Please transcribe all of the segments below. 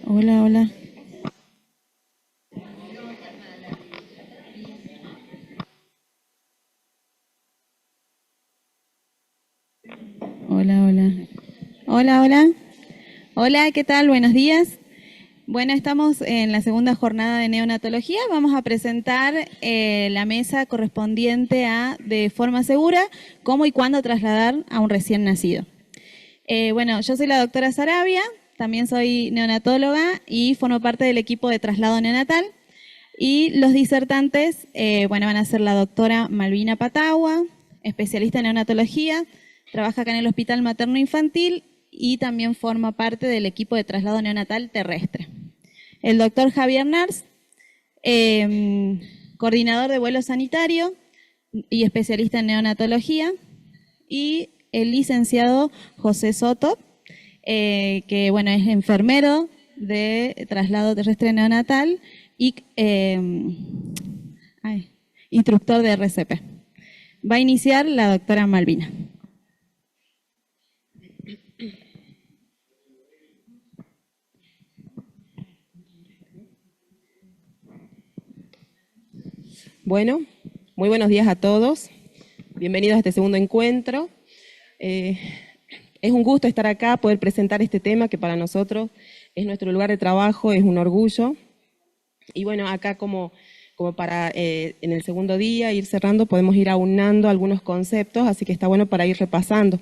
Hola, hola. Hola, hola. Hola, hola. Hola, ¿qué tal? Buenos días. Bueno, estamos en la segunda jornada de neonatología. Vamos a presentar la mesa correspondiente a, de forma segura, cómo y cuándo trasladar a un recién nacido. Bueno, yo soy la doctora Sarabia, también soy neonatóloga y formo parte del equipo de traslado neonatal. Y los disertantes, bueno, van a ser la doctora Malvina Patagua, especialista en neonatología, trabaja acá en el Hospital Materno Infantil y también forma parte del equipo de traslado neonatal terrestre. El doctor Javier Nars, coordinador de vuelo sanitario y especialista en neonatología, y el licenciado José Soto, que bueno, es enfermero de traslado terrestre neonatal y instructor de RCP. Va a iniciar la doctora Malvina. Bueno, muy buenos días a todos. Bienvenidos a este segundo encuentro. Es un gusto estar acá, poder presentar este tema que para nosotros es nuestro lugar de trabajo, es un orgullo. Y bueno, acá como para en el segundo día ir cerrando, podemos ir aunando algunos conceptos, así que está bueno para ir repasando.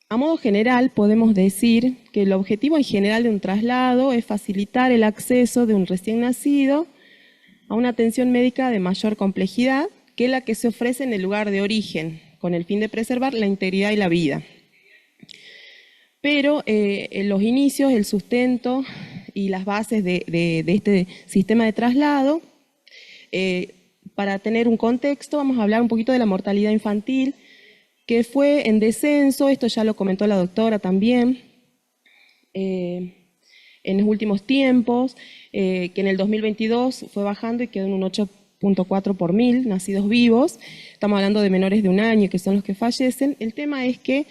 A modo general, podemos decir que el objetivo en general de un traslado es facilitar el acceso de un recién nacido a una atención médica de mayor complejidad que la que se ofrece en el lugar de origen, con el fin de preservar la integridad y la vida. Pero en los inicios, el sustento y las bases de este sistema de traslado, para tener un contexto, vamos a hablar un poquito de la mortalidad infantil, que fue en descenso, esto ya lo comentó la doctora también, en los últimos tiempos, que en el 2022 fue bajando y quedó en un 8,4 por mil nacidos vivos. Estamos hablando de menores de un año, que son los que fallecen. El tema es que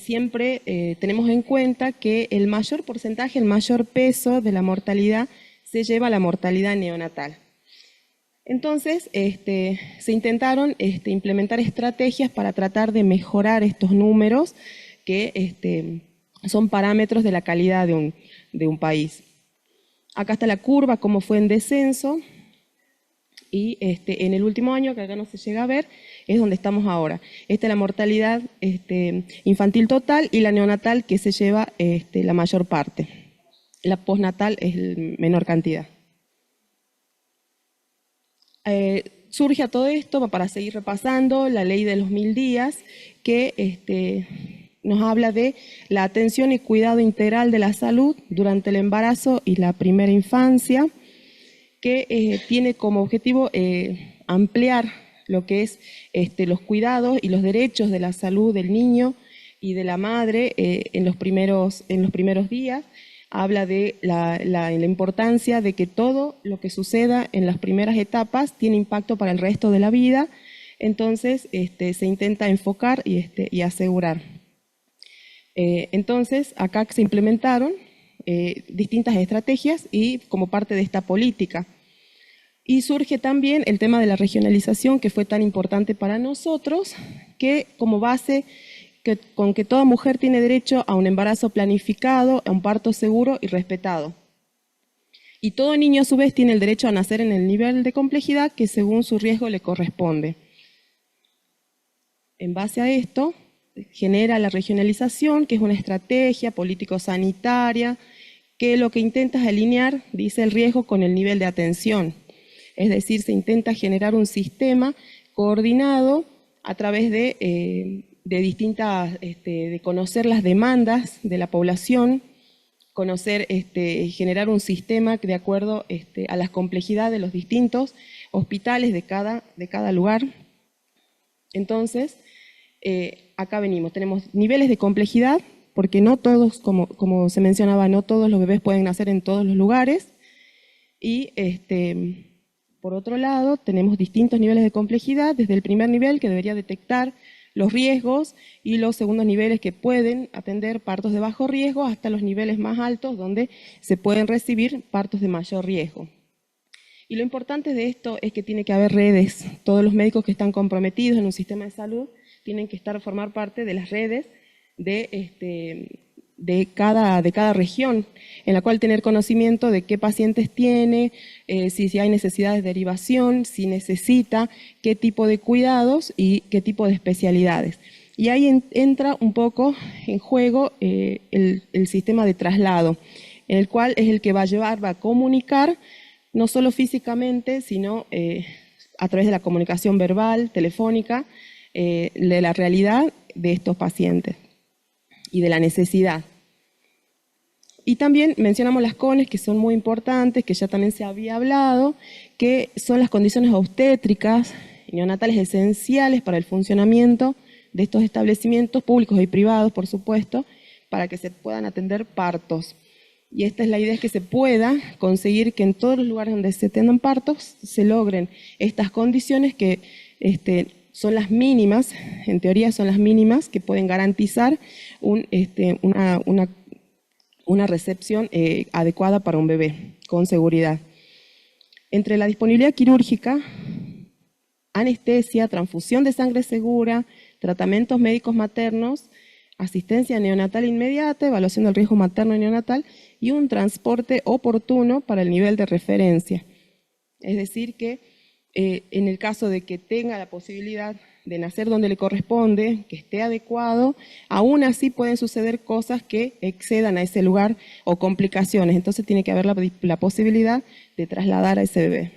siempre tenemos en cuenta que el mayor porcentaje, el mayor peso de la mortalidad se lleva a la mortalidad neonatal. Entonces, se intentaron implementar estrategias para tratar de mejorar estos números que son parámetros de la calidad de un país. Acá está la curva, cómo fue en descenso, y en el último año, que acá no se llega a ver, es donde estamos ahora. Esta es la mortalidad infantil total y la neonatal que se lleva la mayor parte. La postnatal es la menor cantidad. Surge a todo esto, para seguir repasando, la ley de los 1000 días, que nos habla de la atención y cuidado integral de la salud durante el embarazo y la primera infancia, que tiene como objetivo ampliar lo que es los cuidados y los derechos de la salud del niño y de la madre en los primeros días. Habla de la importancia de que todo lo que suceda en las primeras etapas tiene impacto para el resto de la vida, entonces se intenta enfocar y asegurar. Entonces, acá se implementaron distintas estrategias y como parte de esta política. Y surge también el tema de la regionalización, que fue tan importante para nosotros, que como base con que toda mujer tiene derecho a un embarazo planificado, a un parto seguro y respetado. Y todo niño a su vez tiene el derecho a nacer en el nivel de complejidad que según su riesgo le corresponde. En base a esto, genera la regionalización, que es una estrategia político-sanitaria, que lo que intenta es alinear, dice, el riesgo con el nivel de atención. Es decir, se intenta generar un sistema coordinado a través de distintas, de conocer las demandas de la población, conocer, generar un sistema de acuerdo a las complejidades de los distintos hospitales de cada lugar. Entonces, acá tenemos niveles de complejidad, porque no todos, como se mencionaba, no todos los bebés pueden nacer en todos los lugares, y por otro lado, tenemos distintos niveles de complejidad, desde el primer nivel, que debería detectar los riesgos y los segundos niveles que pueden atender partos de bajo riesgo hasta los niveles más altos donde se pueden recibir partos de mayor riesgo. Y lo importante de esto es que tiene que haber redes. Todos los médicos que están comprometidos en un sistema de salud tienen que formar parte de las redes de cada región, en la cual tener conocimiento de qué pacientes tiene, si hay necesidades de derivación, si necesita, qué tipo de cuidados y qué tipo de especialidades. Y ahí entra un poco en juego el sistema de traslado, en el cual es el que va a comunicar no solo físicamente, sino a través de la comunicación verbal, telefónica, de la realidad de estos pacientes y de la necesidad. Y también mencionamos las CONES, que son muy importantes, que ya también se había hablado, que son las condiciones obstétricas y neonatales esenciales para el funcionamiento de estos establecimientos públicos y privados, por supuesto, para que se puedan atender partos. Y esta es la idea, es que se pueda conseguir que en todos los lugares donde se tengan partos se logren estas condiciones que son las mínimas, en teoría son las mínimas, que pueden garantizar una recepción adecuada para un bebé, con seguridad. Entre la disponibilidad quirúrgica, anestesia, transfusión de sangre segura, tratamientos médicos maternos, asistencia neonatal inmediata, evaluación del riesgo materno y neonatal y un transporte oportuno para el nivel de referencia. Es decir que en el caso de que tenga la posibilidad de nacer donde le corresponde, que esté adecuado, aún así pueden suceder cosas que excedan a ese lugar o complicaciones. Entonces tiene que haber la posibilidad de trasladar a ese bebé.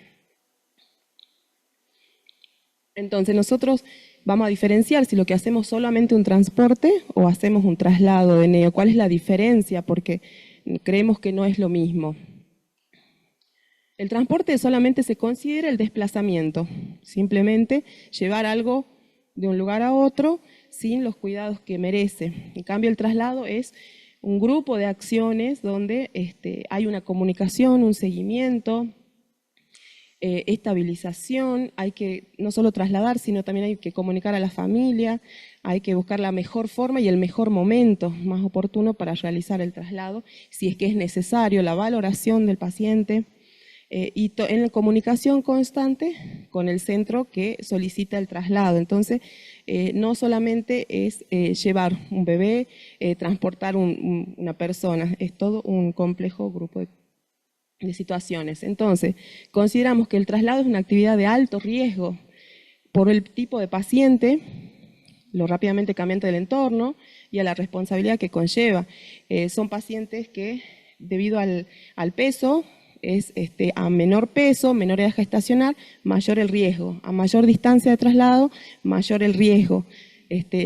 Entonces nosotros vamos a diferenciar si lo que hacemos solamente un transporte o hacemos un traslado de neo. ¿Cuál es la diferencia? Porque creemos que no es lo mismo. El transporte solamente se considera el desplazamiento, simplemente llevar algo de un lugar a otro sin los cuidados que merece. En cambio, el traslado es un grupo de acciones donde hay una comunicación, un seguimiento, estabilización, hay que no solo trasladar, sino también hay que comunicar a la familia, hay que buscar la mejor forma y el mejor momento más oportuno para realizar el traslado, si es que es necesario, la valoración del paciente, y en la comunicación constante con el centro que solicita el traslado. Entonces, no solamente es llevar un bebé, transportar una persona, es todo un complejo grupo de situaciones. Entonces, consideramos que el traslado es una actividad de alto riesgo por el tipo de paciente, lo rápidamente cambiante del entorno y a la responsabilidad que conlleva. Son pacientes que, debido al peso, a menor peso, menor edad gestacional, mayor el riesgo. A mayor distancia de traslado, mayor el riesgo.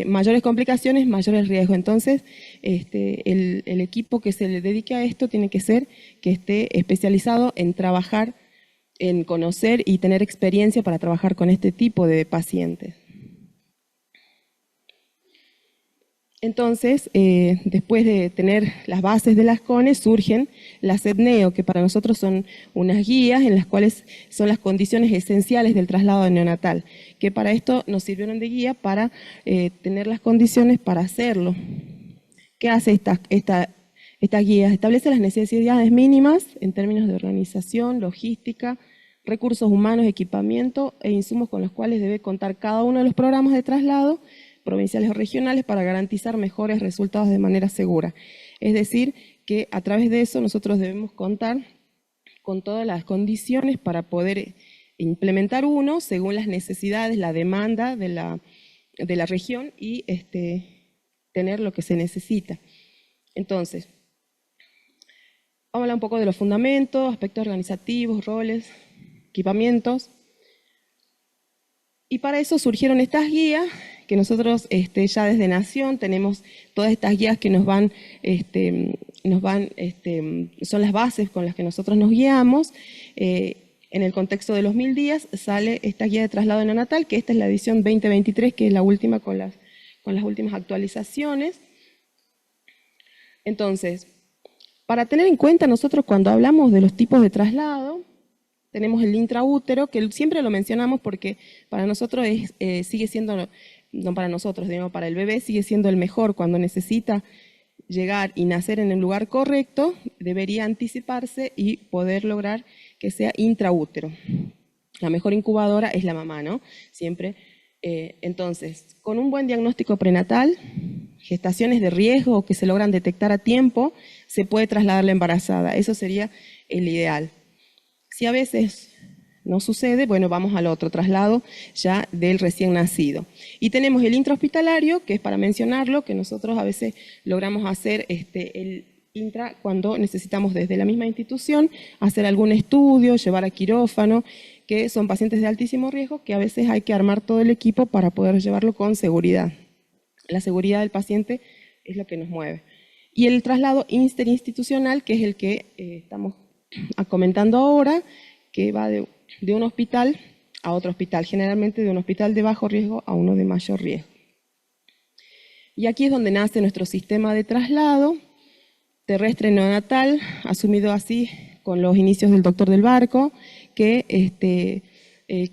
Mayores complicaciones, mayor el riesgo. Entonces, el equipo que se le dedique a esto tiene que ser que esté especializado en trabajar, en conocer y tener experiencia para trabajar con este tipo de pacientes. Entonces, después de tener las bases de las CONES, surgen las EDNEO, que para nosotros son unas guías en las cuales son las condiciones esenciales del traslado neonatal, que para esto nos sirvieron de guía para tener las condiciones para hacerlo. ¿Qué hace esta guía? Establece las necesidades mínimas en términos de organización, logística, recursos humanos, equipamiento e insumos con los cuales debe contar cada uno de los programas de traslado provinciales o regionales para garantizar mejores resultados de manera segura. Es decir, que a través de eso nosotros debemos contar con todas las condiciones para poder implementar uno según las necesidades, la demanda de la región y tener lo que se necesita. Entonces, vamos a hablar un poco de los fundamentos, aspectos organizativos, roles, equipamientos. Y para eso surgieron estas guías, que nosotros ya desde Nación tenemos todas estas guías que son las bases con las que nosotros nos guiamos. En el contexto de los 1000 días sale esta guía de traslado neonatal, que esta es la edición 2023, que es la última con las últimas actualizaciones. Entonces, para tener en cuenta nosotros cuando hablamos de los tipos de traslado, tenemos el intraútero, que siempre lo mencionamos porque para nosotros sigue siendo no para nosotros, sino para el bebé, sigue siendo el mejor. Cuando necesita llegar y nacer en el lugar correcto, debería anticiparse y poder lograr que sea intraútero. La mejor incubadora es la mamá, ¿no? Siempre. Entonces, con un buen diagnóstico prenatal, gestaciones de riesgo que se logran detectar a tiempo, se puede trasladar la embarazada. Eso sería el ideal. Si a veces no sucede, bueno, vamos al otro traslado ya del recién nacido. Y tenemos el intrahospitalario, que es para mencionarlo, que nosotros a veces logramos hacer el intra cuando necesitamos desde la misma institución hacer algún estudio, llevar a quirófano, que son pacientes de altísimo riesgo, que a veces hay que armar todo el equipo para poder llevarlo con seguridad. La seguridad del paciente es lo que nos mueve. Y el traslado interinstitucional, que es el que estamos comentando ahora, que va de un hospital a otro hospital, generalmente de un hospital de bajo riesgo a uno de mayor riesgo. Y aquí es donde nace nuestro sistema de traslado terrestre neonatal, asumido así con los inicios del doctor Del Barco, que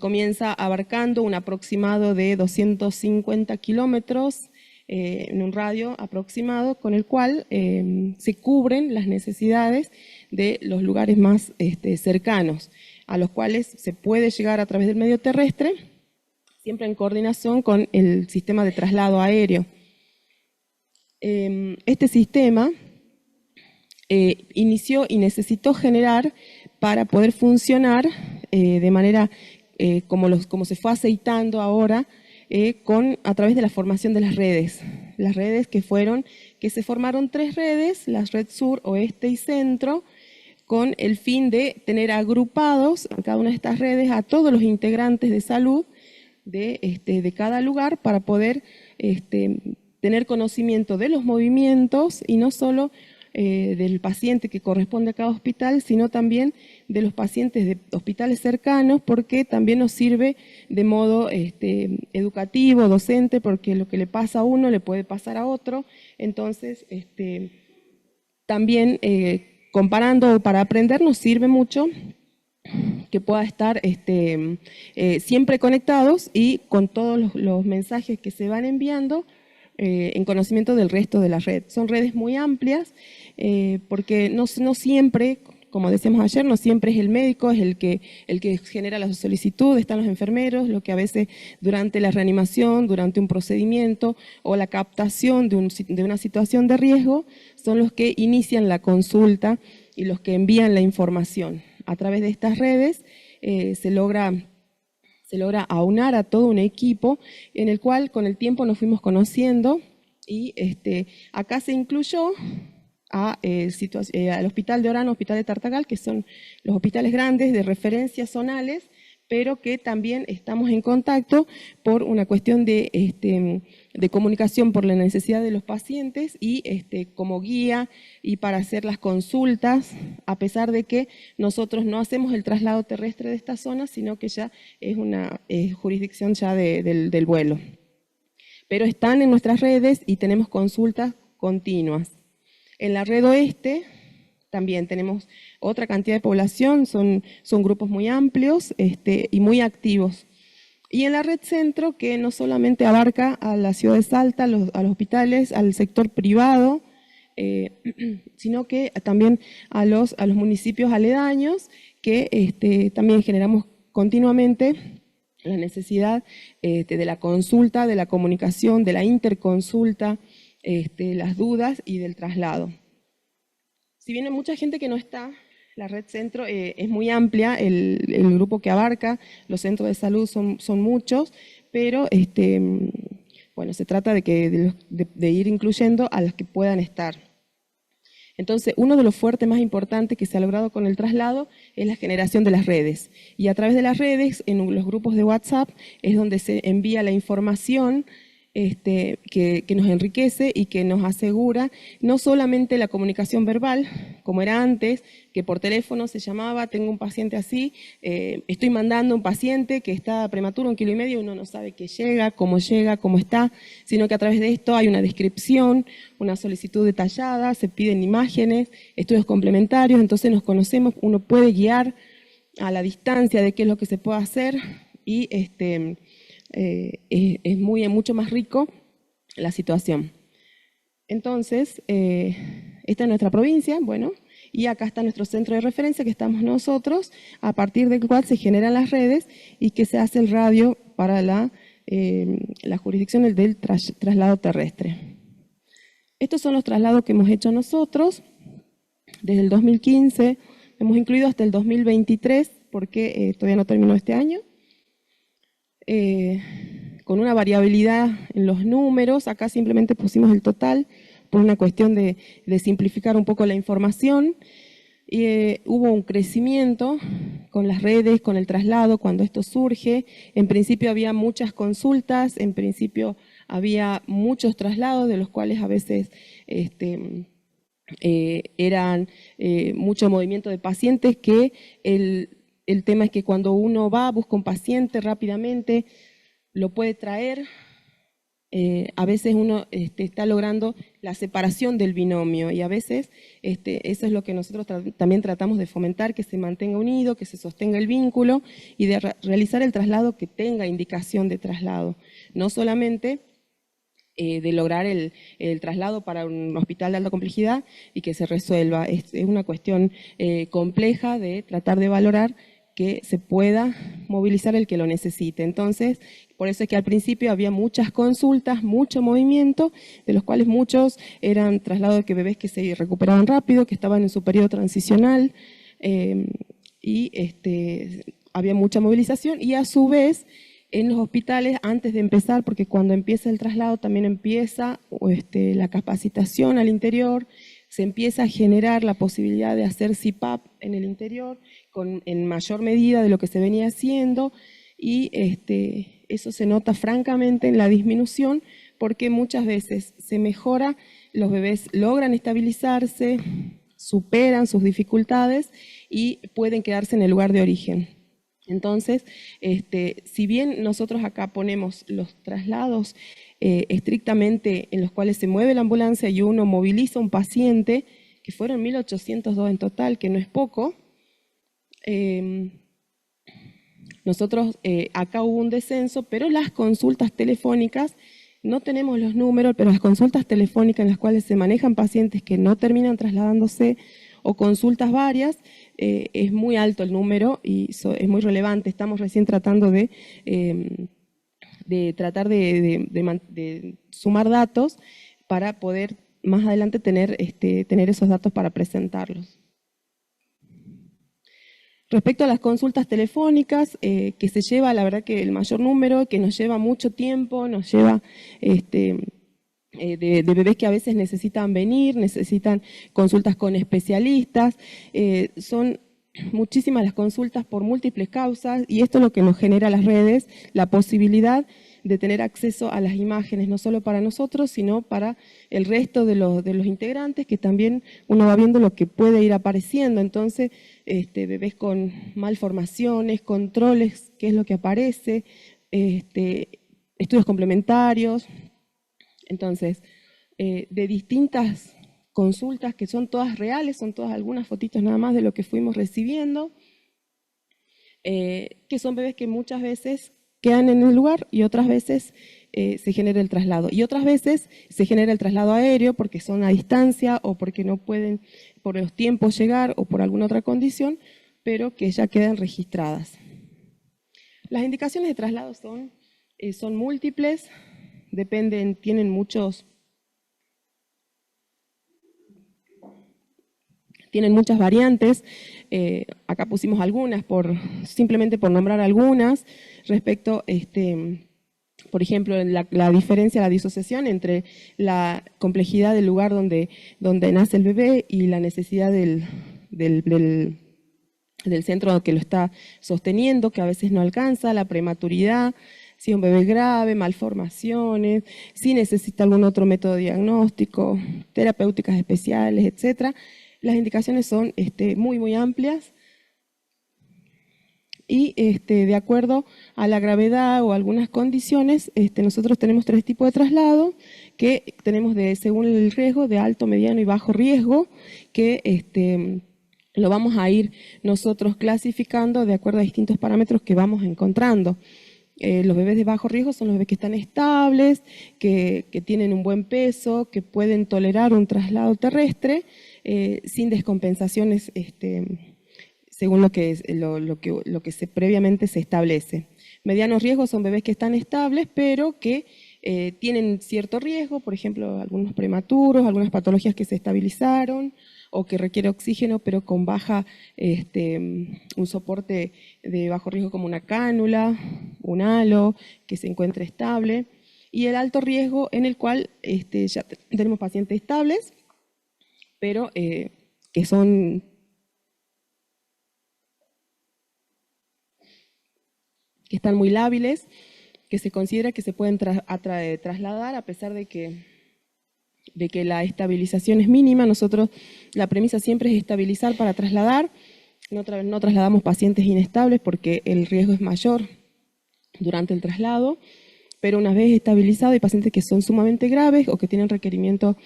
comienza abarcando un aproximado de 250 kilómetros en un radio aproximado, con el cual se cubren las necesidades de los lugares más cercanos, a los cuales se puede llegar a través del medio terrestre, siempre en coordinación con el sistema de traslado aéreo. Este sistema inició y necesitó generar para poder funcionar de manera como se fue aceitando ahora, a través de la formación de las redes. Las redes que se formaron 3 redes, la red sur, oeste y centro, con el fin de tener agrupados en cada una de estas redes a todos los integrantes de salud de cada lugar para poder tener conocimiento de los movimientos y no solo del paciente que corresponde a cada hospital, sino también de los pacientes de hospitales cercanos, porque también nos sirve de modo educativo, docente, porque lo que le pasa a uno le puede pasar a otro. Entonces, también comparando para aprender nos sirve mucho que pueda estar siempre conectados y con todos los mensajes que se van enviando en conocimiento del resto de la red. Son redes muy amplias porque no siempre, como decíamos ayer, no siempre es el médico, es el que genera la solicitud, están los enfermeros, lo que a veces durante la reanimación, durante un procedimiento o la captación de una situación de riesgo, son los que inician la consulta y los que envían la información. A través de estas redes se logra aunar a todo un equipo en el cual con el tiempo nos fuimos conociendo y acá se incluyó al Hospital de Orano, Hospital de Tartagal, que son los hospitales grandes de referencia zonales, pero que también estamos en contacto por una cuestión de comunicación por la necesidad de los pacientes y como guía y para hacer las consultas, a pesar de que nosotros no hacemos el traslado terrestre de esta zona, sino que ya es una jurisdicción ya del vuelo. Pero están en nuestras redes y tenemos consultas continuas. En la red oeste también tenemos otra cantidad de población, son grupos muy amplios y muy activos. Y en la red centro, que no solamente abarca a la ciudad de Salta, a los hospitales, al sector privado, sino que también a los municipios aledaños, que también generamos continuamente la necesidad de la consulta, de la comunicación, de la interconsulta, las dudas y del traslado. Si bien hay mucha gente que no está, la red centro es muy amplia, el grupo que abarca, los centros de salud son muchos, pero bueno, se trata de ir incluyendo a los que puedan estar. Entonces, uno de los fuertes más importantes que se ha logrado con el traslado es la generación de las redes. Y a través de las redes, en los grupos de WhatsApp, es donde se envía la información que nos enriquece y que nos asegura no solamente la comunicación verbal, como era antes, que por teléfono se llamaba, tengo un paciente así, estoy mandando un paciente que está prematuro, 1,5 kilos, uno no sabe qué llega, cómo está, sino que a través de esto hay una descripción, una solicitud detallada, se piden imágenes, estudios complementarios, entonces nos conocemos, uno puede guiar a la distancia de qué es lo que se puede hacer y mucho más rico la situación. Entonces, esta es nuestra provincia, bueno, y acá está nuestro centro de referencia que estamos nosotros, a partir del cual se generan las redes y que se hace el radio para la jurisdicción del traslado terrestre. Estos son los traslados que hemos hecho nosotros desde el 2015, hemos incluido hasta el 2023 porque todavía no terminó este año. Con una variabilidad en los números, acá simplemente pusimos el total por una cuestión de simplificar un poco la información. Hubo un crecimiento con las redes, con el traslado, cuando esto surge. En principio había muchas consultas, en principio había muchos traslados, de los cuales a veces eran mucho movimiento de pacientes, que el tema es que cuando uno va, busca un paciente rápidamente, lo puede traer. A veces uno está logrando la separación del binomio y a veces eso es lo que nosotros también tratamos de fomentar, que se mantenga unido, que se sostenga el vínculo y de realizar el traslado que tenga indicación de traslado. No solamente de lograr el traslado para un hospital de alta complejidad y que se resuelva. Es una cuestión compleja de tratar de valorar que se pueda movilizar el que lo necesite. Entonces, por eso es que al principio había muchas consultas, mucho movimiento, de los cuales muchos eran traslados de bebés que se recuperaban rápido, que estaban en su periodo transicional, había mucha movilización y a su vez en los hospitales, antes de empezar, porque cuando empieza el traslado también empieza la capacitación al interior, se empieza a generar la posibilidad de hacer CPAP en el interior, en mayor medida de lo que se venía haciendo, y eso se nota francamente en la disminución, porque muchas veces se mejora, los bebés logran estabilizarse, superan sus dificultades y pueden quedarse en el lugar de origen. Entonces, si bien nosotros acá ponemos los traslados estrictamente en los cuales se mueve la ambulancia y uno moviliza un paciente, que fueron 1.802 en total, que no es poco, nosotros acá hubo un descenso, pero las consultas telefónicas, no tenemos los números, pero las consultas telefónicas en las cuales se manejan pacientes que no terminan trasladándose o consultas varias, es muy alto el número y es muy relevante. Estamos recién tratando de sumar datos para poder más adelante tener esos datos para presentarlos. Respecto a las consultas telefónicas, que se lleva, la verdad que el mayor número, que nos lleva mucho tiempo, nos lleva de bebés que a veces necesitan venir, necesitan consultas con especialistas, son muchísimas las consultas por múltiples causas y esto es lo que nos genera las redes, la posibilidad de tener acceso a las imágenes, no solo para nosotros, sino para el resto de los integrantes, que también uno va viendo lo que puede ir apareciendo. Entonces, bebés con malformaciones, controles, qué es lo que aparece, estudios complementarios. Entonces, de distintas consultas que son todas reales, son todas algunas fotitos nada más de lo que fuimos recibiendo, que son bebés que muchas veces quedan en el lugar y otras veces se genera el traslado. Y otras veces se genera el traslado aéreo porque son a distancia o porque no pueden por los tiempos llegar o por alguna otra condición, pero que ya quedan registradas. Las indicaciones de traslado son múltiples, tienen muchas variantes. Acá pusimos algunas, simplemente por nombrar algunas, respecto, por ejemplo, la diferencia, la disociación entre la complejidad del lugar donde nace el bebé y la necesidad del centro que lo está sosteniendo, que a veces no alcanza, la prematuridad, si es un bebé grave, malformaciones, si necesita algún otro método diagnóstico, terapéuticas especiales, etcétera. Las indicaciones son muy, muy amplias y de acuerdo a la gravedad o algunas condiciones, nosotros tenemos 3 tipos de traslado que tenemos según el riesgo, de alto, mediano y bajo riesgo, que lo vamos a ir nosotros clasificando de acuerdo a distintos parámetros que vamos encontrando. Los bebés de bajo riesgo son los bebés que están estables, que tienen un buen peso, que pueden tolerar un traslado terrestre sin descompensaciones según lo que previamente se establece. Medianos riesgos son bebés que están estables, pero que tienen cierto riesgo, por ejemplo, algunos prematuros, algunas patologías que se estabilizaron, o que requiere oxígeno, pero con baja, un soporte de bajo riesgo como una cánula, un halo, que se encuentre estable. Y el alto riesgo en el cual ya tenemos pacientes estables, pero que están muy lábiles, que se considera que se pueden trasladar a pesar de que la estabilización es mínima. Nosotros, la premisa siempre es estabilizar para trasladar. No trasladamos pacientes inestables porque el riesgo es mayor durante el traslado, pero una vez estabilizado hay pacientes que son sumamente graves o que tienen requerimiento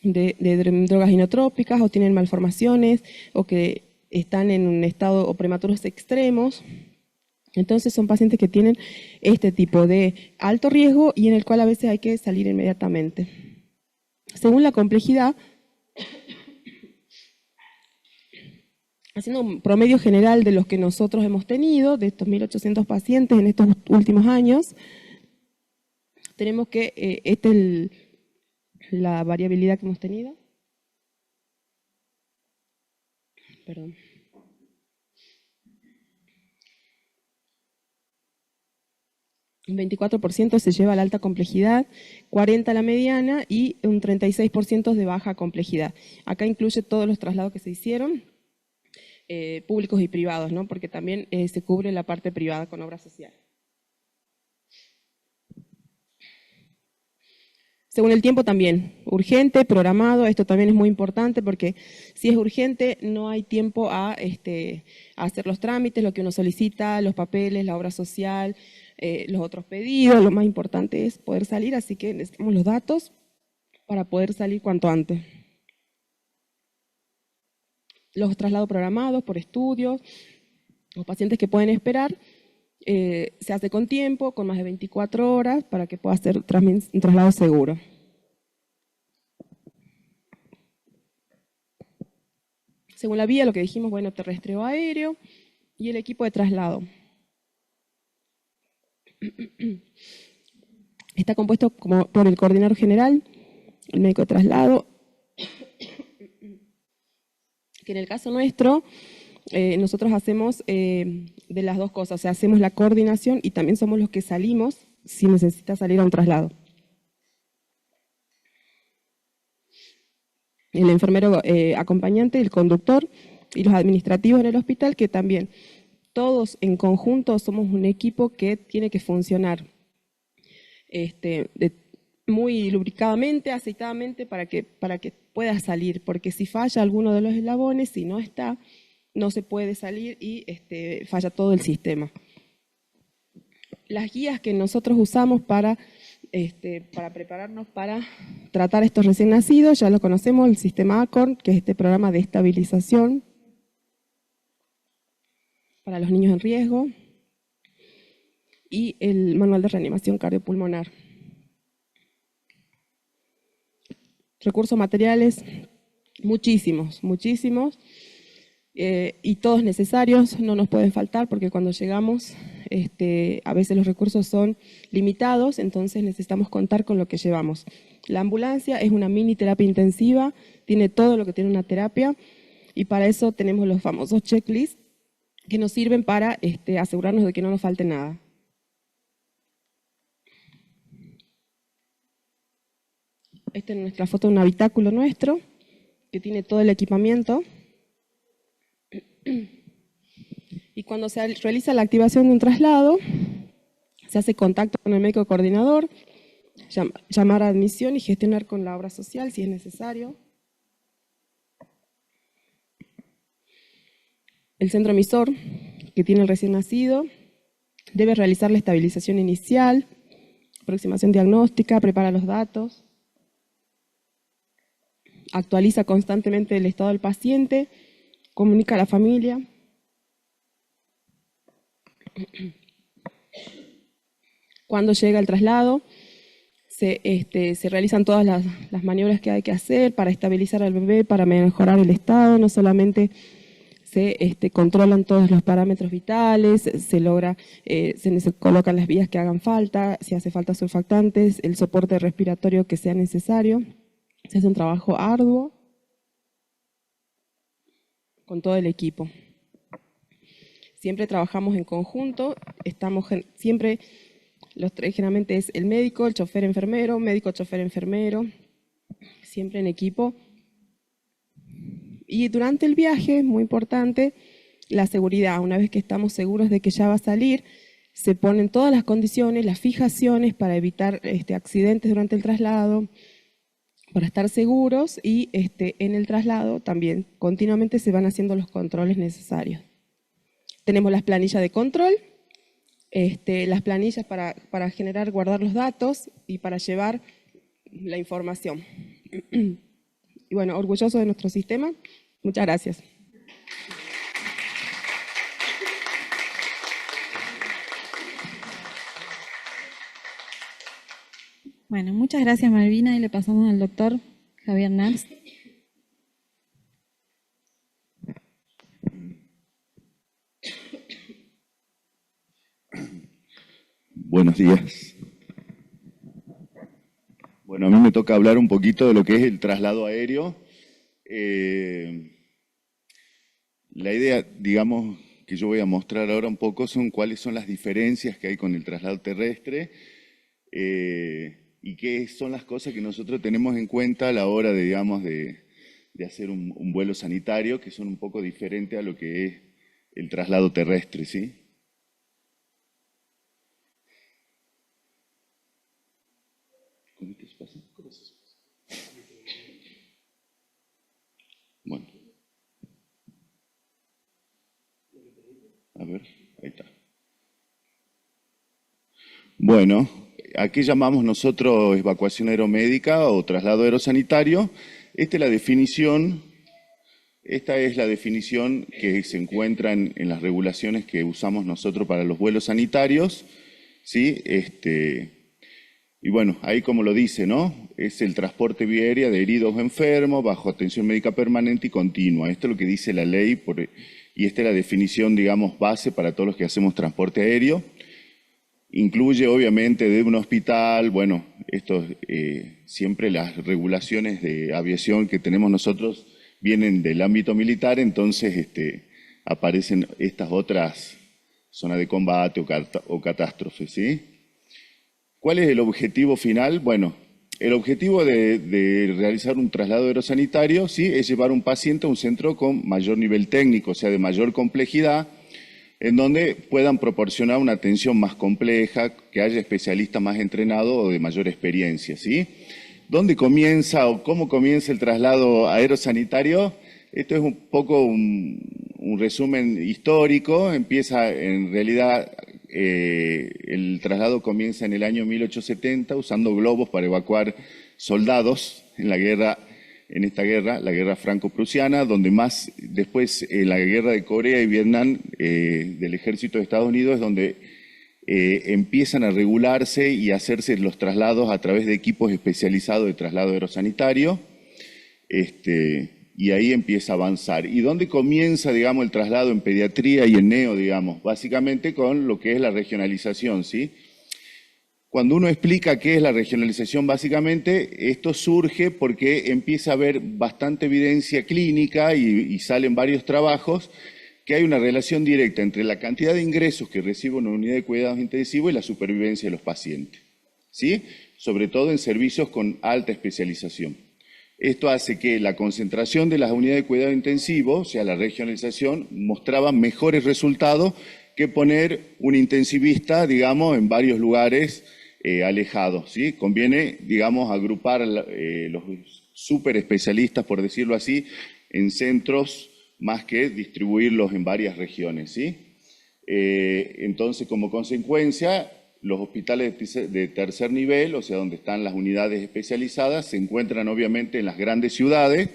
de drogas inotrópicas o tienen malformaciones o que están en un estado o prematuros extremos. Entonces son pacientes que tienen este tipo de alto riesgo y en el cual a veces hay que salir inmediatamente. Según la complejidad, haciendo un promedio general de los que nosotros hemos tenido, de estos 1.800 pacientes en estos últimos años, tenemos que, esta es la variabilidad que hemos tenido. Perdón. Un 24% se lleva a la alta complejidad, 40% a la mediana y un 36% de baja complejidad. Acá incluye todos los traslados que se hicieron, públicos y privados, ¿no? Porque también se cubre la parte privada con obra social. Según el tiempo también, urgente, programado, esto también es muy importante porque si es urgente no hay tiempo a hacer los trámites, lo que uno solicita, los papeles, la obra social, los otros pedidos. Lo más importante es poder salir, así que necesitamos los datos para poder salir cuanto antes. Los traslados programados por estudios, los pacientes que pueden esperar, se hace con tiempo, con más de 24 horas, para que pueda ser un traslado seguro. Según la vía, lo que dijimos, bueno, terrestre o aéreo, y el equipo de traslado. Está compuesto por el coordinador general, el médico de traslado, que en el caso nuestro, nosotros hacemos de las dos cosas, o sea, hacemos la coordinación y también somos los que salimos si necesita salir a un traslado. El enfermero acompañante, el conductor y los administrativos en el hospital, que también todos en conjunto somos un equipo que tiene que funcionar muy lubricadamente, aceitadamente para que pueda salir, porque si falla alguno de los eslabones, si no está, no se puede salir y falla todo el sistema. Las guías que nosotros usamos para prepararnos para tratar estos recién nacidos, ya lo conocemos, el sistema ACORN, que es este programa de estabilización para los niños en riesgo, y el manual de reanimación cardiopulmonar. Recursos materiales, muchísimos, y todos necesarios, no nos pueden faltar porque cuando llegamos a veces los recursos son limitados, entonces necesitamos contar con lo que llevamos. La ambulancia es una mini terapia intensiva, tiene todo lo que tiene una terapia y para eso tenemos los famosos checklists que nos sirven para asegurarnos de que no nos falte nada. Esta es nuestra foto de un habitáculo nuestro que tiene todo el equipamiento. Y cuando se realiza la activación de un traslado, se hace contacto con el médico coordinador, llamar a admisión y gestionar con la obra social si es necesario. El centro emisor, que tiene el recién nacido, debe realizar la estabilización inicial, aproximación diagnóstica, prepara los datos, actualiza constantemente el estado del paciente, comunica a la familia. Cuando llega el traslado, se realizan todas las maniobras que hay que hacer para estabilizar al bebé, para mejorar el estado. No solamente se controlan todos los parámetros vitales, se colocan las vías que hagan falta, si hace falta surfactantes, el soporte respiratorio que sea necesario. Se hace un trabajo arduo con todo el equipo. Siempre trabajamos en conjunto, siempre los tres, generalmente es el médico, el chofer enfermero, médico, chofer enfermero, siempre en equipo. Y durante el viaje, muy importante, la seguridad. Una vez que estamos seguros de que ya va a salir, se ponen todas las condiciones, las fijaciones para evitar accidentes durante el traslado, para estar seguros, y en el traslado también continuamente se van haciendo los controles necesarios. Tenemos las planillas de control, las planillas para generar, guardar los datos y para llevar la información. Y bueno, orgulloso de nuestro sistema. Muchas gracias. Bueno, muchas gracias Malvina y le pasamos al doctor Javier Nars. Buenos días. Bueno, a mí me toca hablar un poquito de lo que es el traslado aéreo. La idea, digamos, que yo voy a mostrar ahora un poco son cuáles son las diferencias que hay con el traslado terrestre y qué son las cosas que nosotros tenemos en cuenta a la hora de, digamos, de hacer un vuelo sanitario, que son un poco diferentes a lo que es el traslado terrestre, ¿sí? Bueno. A ver, ahí está. Bueno, aquí llamamos nosotros evacuación aeromédica o traslado aerosanitario. Esta es la definición que se encuentra en las regulaciones que usamos nosotros para los vuelos sanitarios, ¿sí? Y bueno, ahí como lo dice, ¿no? Es el transporte vía aérea de heridos o enfermos bajo atención médica permanente y continua. Esto es lo que dice la ley y esta es la definición, digamos, base para todos los que hacemos transporte aéreo. Incluye, obviamente, de un hospital, bueno, siempre las regulaciones de aviación que tenemos nosotros vienen del ámbito militar, entonces aparecen estas otras zonas de combate o catástrofes, ¿sí? ¿Cuál es el objetivo final? Bueno, el objetivo de realizar un traslado aerosanitario, ¿sí?, es llevar un paciente a un centro con mayor nivel técnico, o sea, de mayor complejidad, en donde puedan proporcionar una atención más compleja, que haya especialistas más entrenados o de mayor experiencia, ¿sí? ¿Dónde comienza o cómo comienza el traslado aerosanitario? Esto es un poco un resumen histórico. Empieza, en realidad, el traslado comienza en el año 1870 usando globos para evacuar soldados en esta guerra, la guerra franco-prusiana, donde más después la guerra de Corea y Vietnam del ejército de Estados Unidos es donde empiezan a regularse y a hacerse los traslados a través de equipos especializados de traslado aerosanitario, y ahí empieza a avanzar. ¿Y dónde comienza, digamos, el traslado en pediatría y en neo, digamos? Básicamente con lo que es la regionalización, ¿sí? Cuando uno explica qué es la regionalización, básicamente, esto surge porque empieza a haber bastante evidencia clínica y salen varios trabajos que hay una relación directa entre la cantidad de ingresos que recibe una unidad de cuidados intensivos y la supervivencia de los pacientes, ¿sí? Sobre todo en servicios con alta especialización. Esto hace que la concentración de las unidades de cuidado intensivo, o sea, la regionalización, mostraba mejores resultados que poner un intensivista, digamos, en varios lugares alejados, ¿sí? Conviene, digamos, agrupar los super especialistas, por decirlo así, en centros más que distribuirlos en varias regiones, ¿sí? Entonces, como consecuencia, los hospitales de tercer nivel, o sea, donde están las unidades especializadas, se encuentran obviamente en las grandes ciudades,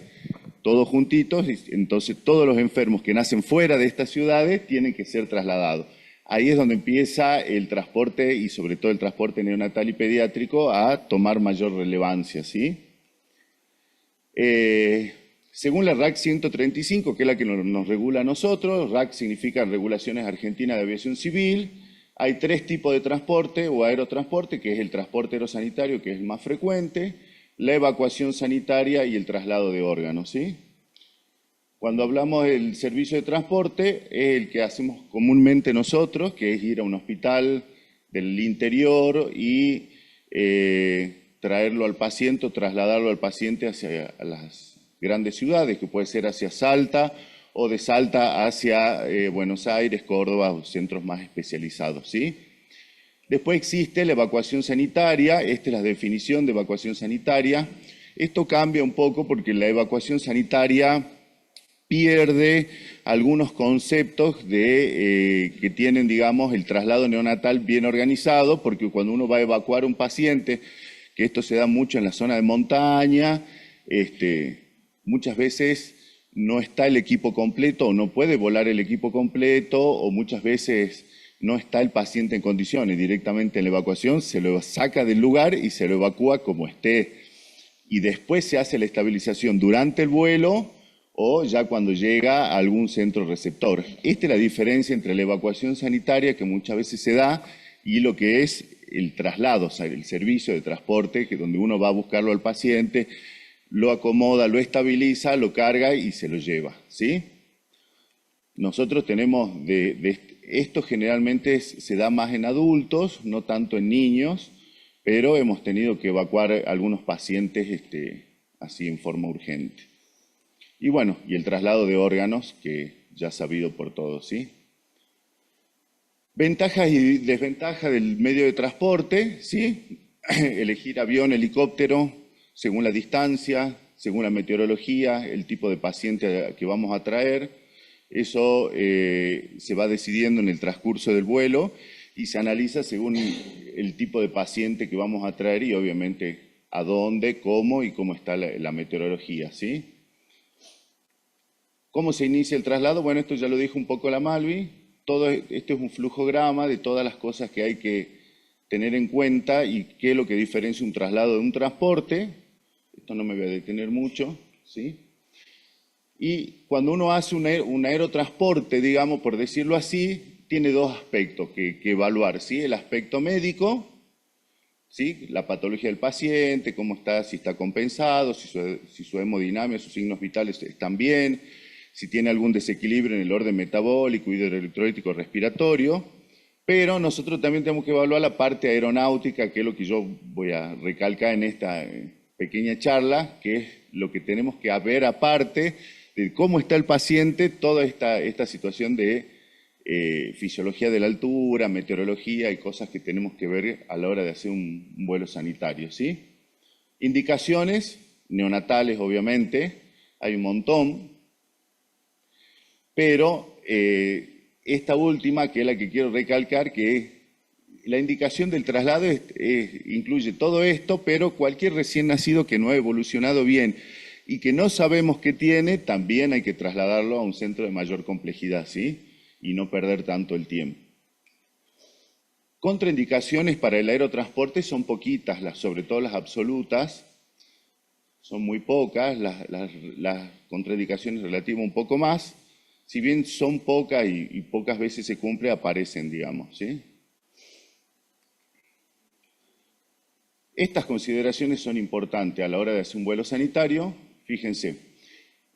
todos juntitos, y entonces todos los enfermos que nacen fuera de estas ciudades tienen que ser trasladados. ahí es donde empieza el transporte y sobre todo el transporte neonatal y pediátrico a tomar mayor relevancia, ¿sí? Según la RAC 135, que es la que nos regula a nosotros, RAC significa Regulaciones Argentinas de Aviación Civil, hay 3 tipos de transporte o aerotransporte, que es el transporte aerosanitario, que es el más frecuente, la evacuación sanitaria y el traslado de órganos, ¿sí? Cuando hablamos del servicio de transporte, es el que hacemos comúnmente nosotros, que es ir a un hospital del interior y traerlo al paciente o trasladarlo al paciente hacia las grandes ciudades, que puede ser hacia Salta o de Salta hacia Buenos Aires, Córdoba o centros más especializados, ¿sí? Después existe la evacuación sanitaria, esta es la definición de evacuación sanitaria. Esto cambia un poco porque la evacuación sanitaria pierde algunos conceptos que tienen, digamos, el traslado neonatal bien organizado, porque cuando uno va a evacuar a un paciente, que esto se da mucho en la zona de montaña, muchas veces no está el equipo completo o no puede volar el equipo completo o muchas veces no está el paciente en condiciones. Directamente en la evacuación se lo saca del lugar y se lo evacúa como esté. Y después se hace la estabilización durante el vuelo o ya cuando llega a algún centro receptor. Esta es la diferencia entre la evacuación sanitaria que muchas veces se da y lo que es el traslado, o sea, el servicio de transporte, que donde uno va a buscarlo al paciente, lo acomoda, lo estabiliza, lo carga y se lo lleva, ¿sí? Nosotros tenemos, esto generalmente se da más en adultos, no tanto en niños, pero hemos tenido que evacuar algunos pacientes así en forma urgente. Y bueno, y el traslado de órganos, que ya sabido por todos, ¿sí? Ventajas y desventajas del medio de transporte, ¿sí? Elegir avión, helicóptero, según la distancia, según la meteorología, el tipo de paciente que vamos a traer. Eso se va decidiendo en el transcurso del vuelo y se analiza según el tipo de paciente que vamos a traer y obviamente a dónde, cómo y cómo está la meteorología, ¿sí? ¿Cómo se inicia el traslado? Bueno, esto ya lo dijo un poco la Malvi. Todo esto es un flujograma de todas las cosas que hay que tener en cuenta y qué es lo que diferencia un traslado de un transporte. Esto no me voy a detener mucho, ¿sí? Y cuando uno hace un aerotransporte, digamos, por decirlo así, tiene 2 aspectos que evaluar, ¿sí? El aspecto médico, ¿sí? La patología del paciente, cómo está, si está compensado, si su hemodinamia, sus signos vitales están bien, si tiene algún desequilibrio en el orden metabólico, hidroelectrolítico, respiratorio. Pero nosotros también tenemos que evaluar la parte aeronáutica, que es lo que yo voy a recalcar en esta pequeña charla, que es lo que tenemos que ver aparte de cómo está el paciente, toda esta situación de fisiología de la altura, meteorología y cosas que tenemos que ver a la hora de hacer un vuelo sanitario, ¿sí? Indicaciones neonatales, obviamente, hay un montón, pero esta última, que es la que quiero recalcar, que la indicación del traslado incluye todo esto, pero cualquier recién nacido que no ha evolucionado bien y que no sabemos qué tiene, también hay que trasladarlo a un centro de mayor complejidad, ¿sí? Y no perder tanto el tiempo. Contraindicaciones para el aerotransporte son poquitas, sobre todo las absolutas, son muy pocas, las contraindicaciones relativas un poco más. Si bien son pocas y pocas veces se cumple, aparecen, digamos, ¿sí? Estas consideraciones son importantes a la hora de hacer un vuelo sanitario. Fíjense,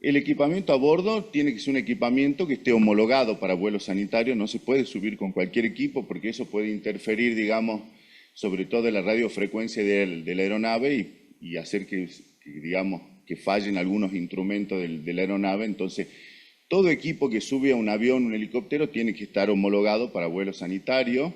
el equipamiento a bordo tiene que ser un equipamiento que esté homologado para vuelo sanitario. No se puede subir con cualquier equipo porque eso puede interferir, digamos, sobre todo en la radiofrecuencia de la aeronave y hacer digamos, que fallen algunos instrumentos de la aeronave. Entonces, todo equipo que sube a un avión, un helicóptero, tiene que estar homologado para vuelo sanitario.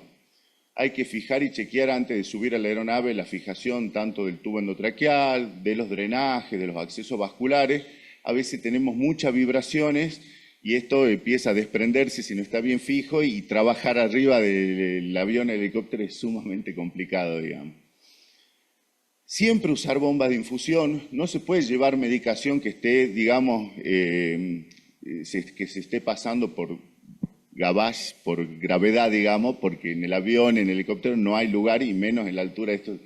Hay que fijar y chequear antes de subir a la aeronave la fijación tanto del tubo endotraqueal, de los drenajes, de los accesos vasculares. A veces tenemos muchas vibraciones y esto empieza a desprenderse si no está bien fijo y trabajar arriba del avión o helicóptero es sumamente complicado, digamos. Siempre usar bombas de infusión. No se puede llevar medicación que esté, digamos, que se esté pasando gavage por gravedad, digamos, porque en el avión, en el helicóptero no hay lugar y menos en la altura esto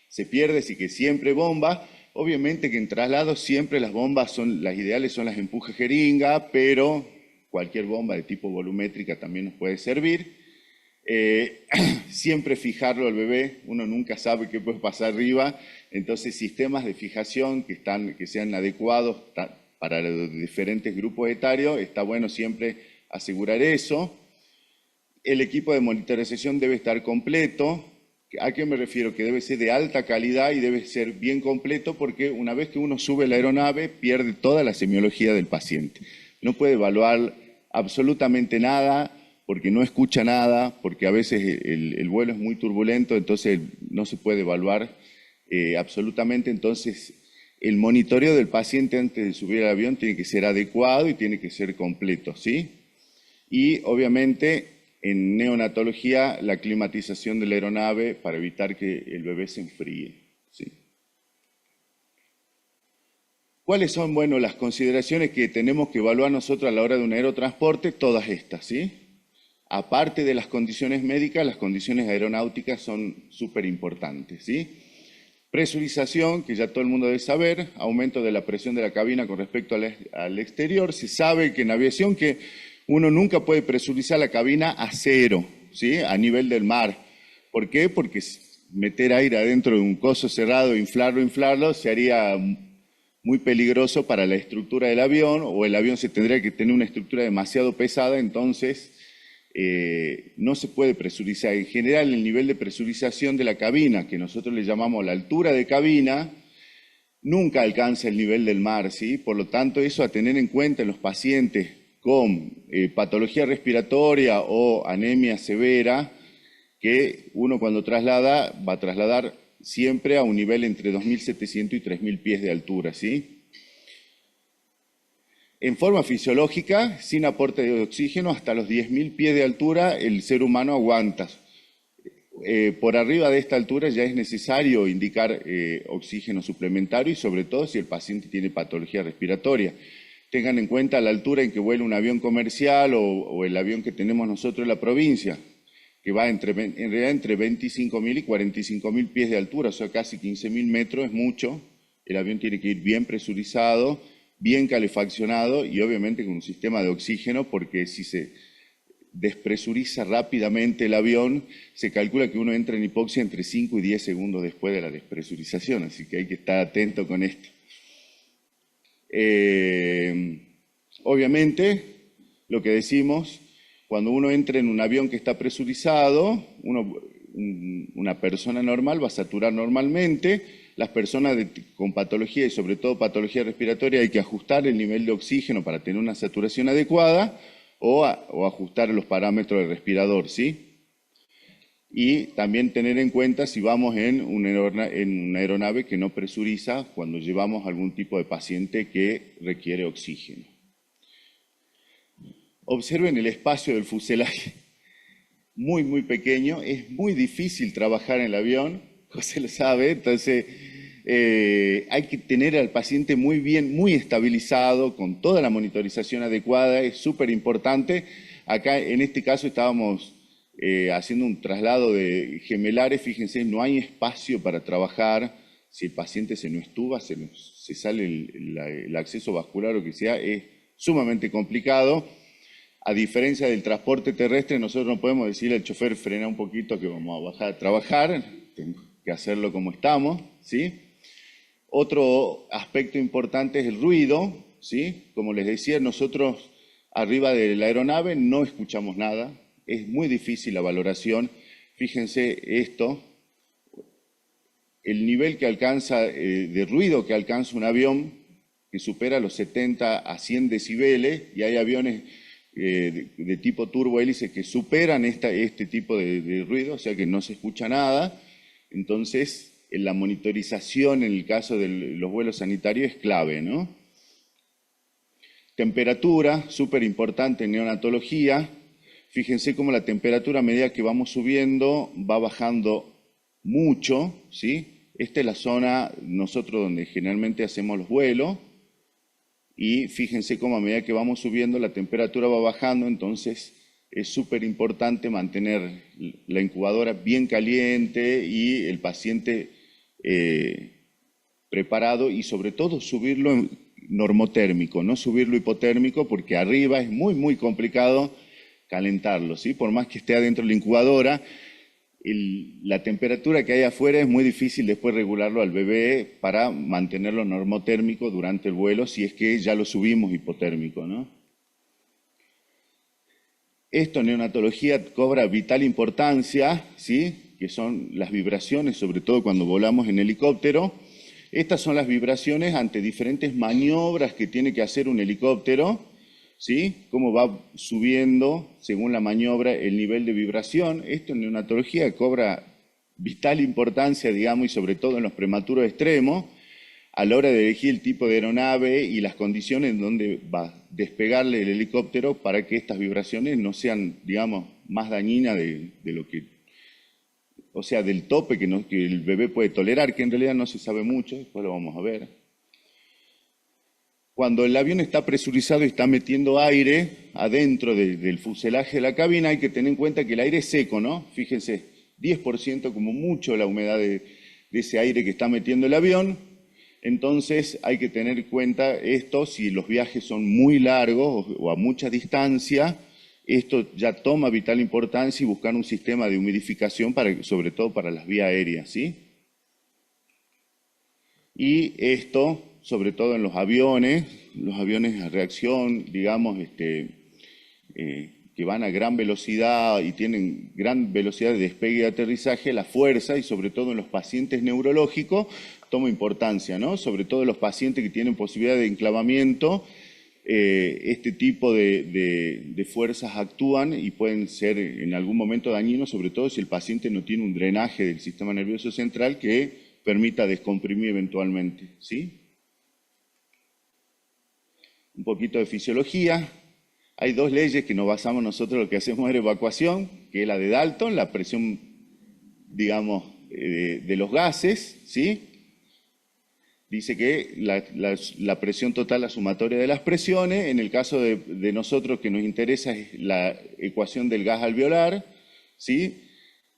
se pierde, así que siempre bomba. Obviamente que en traslados siempre las bombas las ideales son las empuje jeringa, pero cualquier bomba de tipo volumétrica también nos puede servir. Siempre fijarlo al bebé, uno nunca sabe qué puede pasar arriba, entonces sistemas de fijación que sean adecuados para los diferentes grupos etarios, está bueno siempre asegurar eso. El equipo de monitorización debe estar completo. ¿A qué me refiero? Que debe ser de alta calidad y debe ser bien completo, porque una vez que uno sube la aeronave pierde toda la semiología del paciente. No puede evaluar absolutamente nada porque no escucha nada, porque a veces el vuelo es muy turbulento, entonces no se puede evaluar absolutamente. Entonces el monitoreo del paciente antes de subir al avión tiene que ser adecuado y tiene que ser completo, ¿sí? Y obviamente en neonatología la climatización de la aeronave para evitar que el bebé se enfríe, ¿sí? ¿Cuáles son, bueno, las consideraciones que tenemos que evaluar nosotros a la hora de un aerotransporte? Todas estas, ¿sí? Aparte de las condiciones médicas, las condiciones aeronáuticas son súper importantes, ¿sí? Presurización, que ya todo el mundo debe saber, aumento de la presión de la cabina con respecto al exterior. Se sabe que en aviación que uno nunca puede presurizar la cabina a cero, ¿sí? A nivel del mar. ¿Por qué? Porque meter aire adentro de un coso cerrado, inflarlo, se haría muy peligroso para la estructura del avión, o el avión se tendría que tener una estructura demasiado pesada, entonces no se puede presurizar. En general, el nivel de presurización de la cabina, que nosotros le llamamos la altura de cabina, nunca alcanza el nivel del mar, ¿sí? Por lo tanto, eso a tener en cuenta en los pacientes con patología respiratoria o anemia severa, que uno cuando traslada, va a trasladar siempre a un nivel entre 2.700 y 3.000 pies de altura, ¿sí? En forma fisiológica, sin aporte de oxígeno, hasta los 10.000 pies de altura el ser humano aguanta. Por arriba de esta altura ya es necesario indicar oxígeno suplementario y sobre todo si el paciente tiene patología respiratoria. Tengan en cuenta la altura en que vuela un avión comercial o el avión que tenemos nosotros en la provincia, que va en realidad entre 25.000 y 45.000 pies de altura, o sea, casi 15.000 metros, es mucho. El avión tiene que ir bien presurizado, bien calefaccionado y obviamente con un sistema de oxígeno, porque si se despresuriza rápidamente el avión, se calcula que uno entra en hipoxia entre 5 y 10 segundos después de la despresurización, así que hay que estar atento con esto. Obviamente, lo que decimos, cuando uno entra en un avión que está presurizado, una persona normal va a saturar normalmente. Las personas con patología y sobre todo patología respiratoria hay que ajustar el nivel de oxígeno para tener una saturación adecuada o ajustar los parámetros del respirador, ¿sí? Y también tener en cuenta si vamos en una aeronave que no presuriza cuando llevamos algún tipo de paciente que requiere oxígeno. Observen el espacio del fuselaje, muy, muy pequeño, es muy difícil trabajar en el avión, José lo sabe, entonces hay que tener al paciente muy bien, muy estabilizado, con toda la monitorización adecuada, es súper importante. Acá en este caso estábamos haciendo un traslado de gemelares, fíjense, no hay espacio para trabajar, si el paciente se nos estuba, se sale el acceso vascular o que sea, es sumamente complicado. A diferencia del transporte terrestre, nosotros no podemos decirle al chofer frena un poquito que vamos a bajar a trabajar, tenemos que hacerlo como estamos, ¿sí? Otro aspecto importante es el ruido, ¿sí? Como les decía, nosotros arriba de la aeronave no escuchamos nada, es muy difícil la valoración. Fíjense esto, el nivel que alcanza, de ruido que alcanza un avión, que supera los 70 a 100 decibeles, y hay aviones de tipo turbohélice que superan este tipo de ruido, o sea que no se escucha nada. Entonces, en la monitorización en el caso de los vuelos sanitarios es clave, ¿no? Temperatura, súper importante en neonatología. Fíjense cómo la temperatura a medida que vamos subiendo va bajando mucho, ¿sí? Esta es la zona, nosotros donde generalmente hacemos los vuelos. Y fíjense cómo a medida que vamos subiendo la temperatura va bajando, entonces es súper importante mantener la incubadora bien caliente y el paciente preparado y sobre todo subirlo normotérmico, no subirlo hipotérmico porque arriba es muy, muy complicado calentarlo, ¿sí? Por más que esté adentro de la incubadora, la temperatura que hay afuera es muy difícil después regularlo al bebé para mantenerlo normotérmico durante el vuelo si es que ya lo subimos hipotérmico, ¿no? Esto en neonatología cobra vital importancia, ¿sí? Que son las vibraciones, sobre todo cuando volamos en helicóptero. Estas son las vibraciones ante diferentes maniobras que tiene que hacer un helicóptero, ¿sí? Cómo va subiendo, según la maniobra, el nivel de vibración. Esto en neonatología cobra vital importancia, digamos, y sobre todo en los prematuros extremos, a la hora de elegir el tipo de aeronave y las condiciones en donde va a despegarle el helicóptero para que estas vibraciones no sean, digamos, más dañinas de lo que, o sea, del tope que el bebé puede tolerar, que en realidad no se sabe mucho, después lo vamos a ver. Cuando el avión está presurizado y está metiendo aire adentro del fuselaje de la cabina, hay que tener en cuenta que el aire es seco, ¿no? Fíjense, 10% como mucho la humedad de ese aire que está metiendo el avión. Entonces hay que tener en cuenta esto, si los viajes son muy largos o a mucha distancia, esto ya toma vital importancia y buscar un sistema de humidificación, sobre todo para las vías aéreas, ¿sí? Y esto, sobre todo en los aviones a reacción, digamos, que van a gran velocidad y tienen gran velocidad de despegue y aterrizaje, la fuerza y sobre todo en los pacientes neurológicos toma importancia, ¿no? Sobre todo en los pacientes que tienen posibilidad de enclavamiento, este tipo de fuerzas actúan y pueden ser en algún momento dañinos, sobre todo si el paciente no tiene un drenaje del sistema nervioso central que permita descomprimir eventualmente, ¿sí? Un poquito de fisiología. Hay dos leyes que nos basamos nosotros, lo que hacemos es evacuación, que es la de Dalton, la presión, digamos, de los gases, ¿sí? Dice que la presión total, la sumatoria de las presiones, en el caso de nosotros que nos interesa es la ecuación del gas alveolar, ¿sí?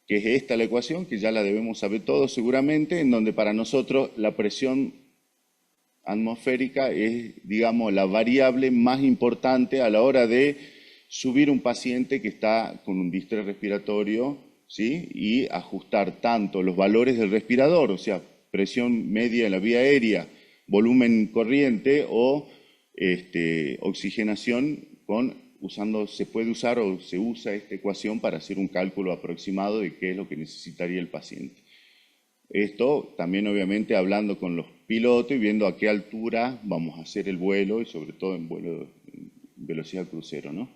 Que es esta la ecuación, que ya la debemos saber todos seguramente, en donde para nosotros la presión atmosférica es, digamos, la variable más importante a la hora de subir un paciente que está con un distrés respiratorio, ¿sí? Y ajustar tanto los valores del respirador, o sea, presión media en la vía aérea, volumen corriente o oxigenación se puede usar o se usa esta ecuación para hacer un cálculo aproximado de qué es lo que necesitaría el paciente. Esto también obviamente hablando con los pilotos y viendo a qué altura vamos a hacer el vuelo y sobre todo en vuelo en velocidad crucero, ¿no?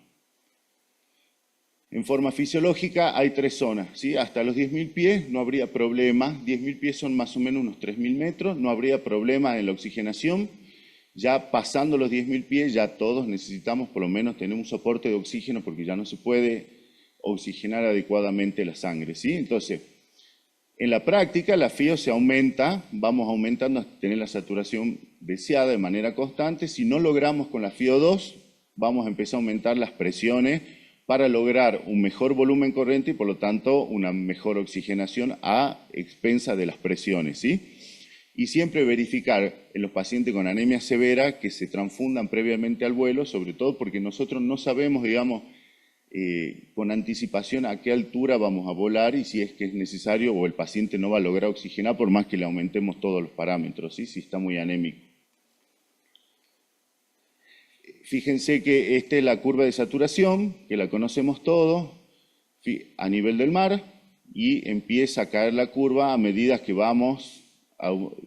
En forma fisiológica hay tres zonas, ¿sí? Hasta los 10.000 pies no habría problema, 10.000 pies son más o menos unos 3.000 metros, no habría problema en la oxigenación. Ya pasando los 10.000 pies ya todos necesitamos por lo menos tener un soporte de oxígeno porque ya no se puede oxigenar adecuadamente la sangre, ¿sí? Entonces, en la práctica la FIO se aumenta, vamos aumentando hasta tener la saturación deseada de manera constante. Si no logramos con la FIO 2, vamos a empezar a aumentar las presiones para lograr un mejor volumen corriente y por lo tanto una mejor oxigenación a expensa de las presiones, ¿sí? Y siempre verificar en los pacientes con anemia severa que se transfundan previamente al vuelo, sobre todo porque nosotros no sabemos, digamos, con anticipación a qué altura vamos a volar y si es que es necesario o el paciente no va a lograr oxigenar por más que le aumentemos todos los parámetros, ¿sí? Si está muy anémico. Fíjense que esta es la curva de saturación, que la conocemos todos, a nivel del mar, y empieza a caer la curva a medida que vamos,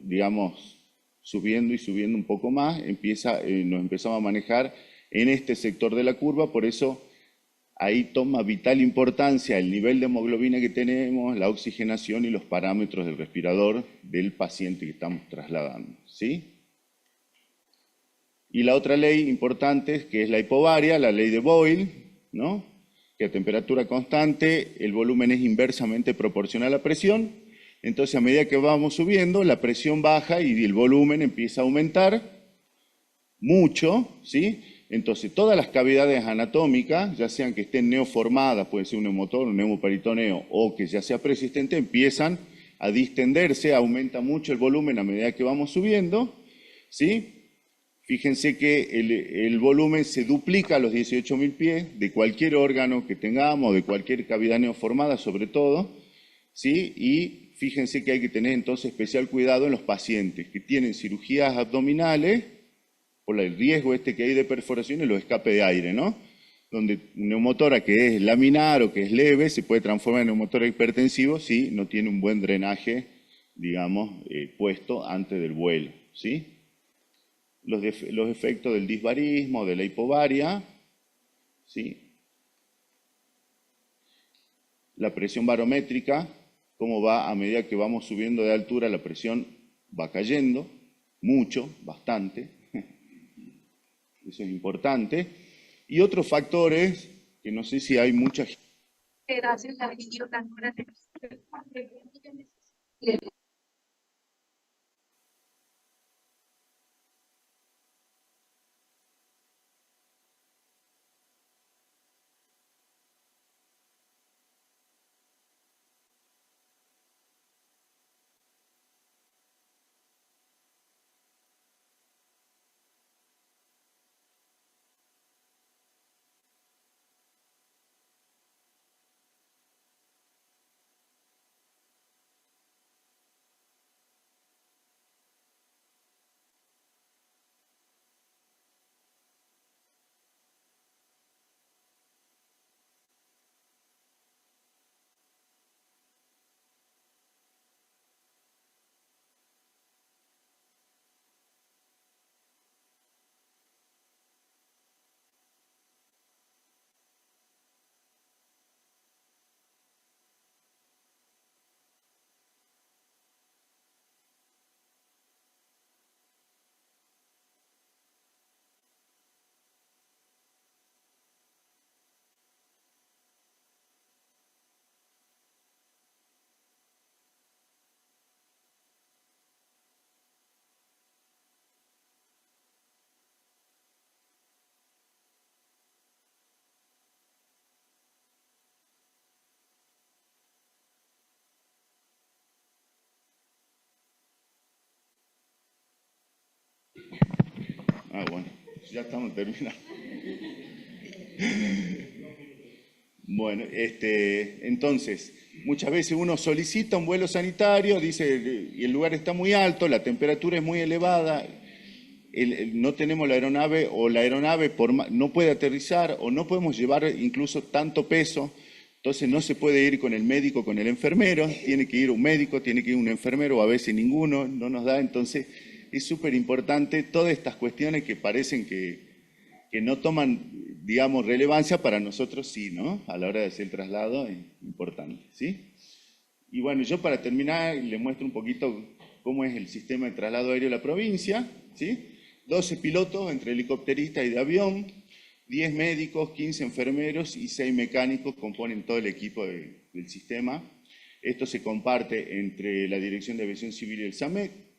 digamos, subiendo y subiendo un poco más, nos empezamos a manejar en este sector de la curva, por eso ahí toma vital importancia el nivel de hemoglobina que tenemos, la oxigenación y los parámetros del respirador del paciente que estamos trasladando, ¿sí? Y la otra ley importante, que es la hipobaria, la ley de Boyle, ¿no? Que a temperatura constante el volumen es inversamente proporcional a la presión. Entonces, a medida que vamos subiendo, la presión baja y el volumen empieza a aumentar mucho, ¿sí? Entonces, todas las cavidades anatómicas, ya sean que estén neoformadas, puede ser un neumotor, un neumoperitoneo, o que ya sea preexistente, empiezan a distenderse, aumenta mucho el volumen a medida que vamos subiendo, ¿sí? Fíjense que el volumen se duplica a los 18.000 pies de cualquier órgano que tengamos, de cualquier cavidad neoformada sobre todo, ¿sí? Y fíjense que hay que tener entonces especial cuidado en los pacientes que tienen cirugías abdominales, por el riesgo que hay de perforación y los escapes de aire, ¿no? Donde un neumotora que es laminar o que es leve se puede transformar en neumotora hipertensivo si no tiene un buen drenaje, digamos, puesto antes del vuelo, ¿sí? Los efectos del disbarismo, de la hipovaria, ¿sí? La presión barométrica, cómo va a medida que vamos subiendo de altura, la presión va cayendo, mucho, bastante. Eso es importante. Y otros factores, que no sé si hay mucha gente. Ah, bueno, ya estamos terminando. Bueno, entonces, muchas veces uno solicita un vuelo sanitario, dice, y el lugar está muy alto, la temperatura es muy elevada, no tenemos la aeronave o la aeronave no puede aterrizar o no podemos llevar incluso tanto peso, entonces no se puede ir con el médico, con el enfermero, tiene que ir un médico, tiene que ir un enfermero o a veces ninguno, no nos da, entonces es súper importante todas estas cuestiones que parecen que no toman, digamos, relevancia, para nosotros sí, ¿no? A la hora de hacer el traslado es importante, ¿sí? Y bueno, yo para terminar les muestro un poquito cómo es el sistema de traslado aéreo de la provincia, ¿sí? 12 pilotos entre helicópteristas y de avión, 10 médicos, 15 enfermeros y 6 mecánicos componen todo el equipo del sistema. Esto se comparte entre la Dirección de Aviación Civil y el SAMEC.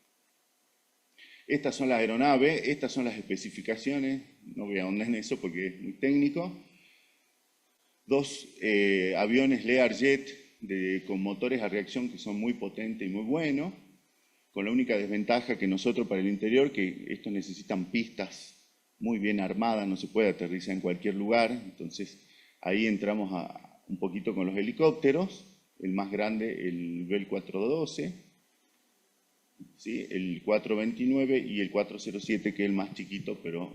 Estas son las aeronaves, estas son las especificaciones, no voy a ahondar en eso porque es muy técnico. 2 aviones Learjet con motores a reacción que son muy potentes y muy buenos, con la única desventaja que nosotros para el interior, que estos necesitan pistas muy bien armadas, no se puede aterrizar en cualquier lugar, entonces ahí entramos un poquito con los helicópteros, el más grande, el Bell 412, ¿sí? El 429 y el 407, que es el más chiquito, pero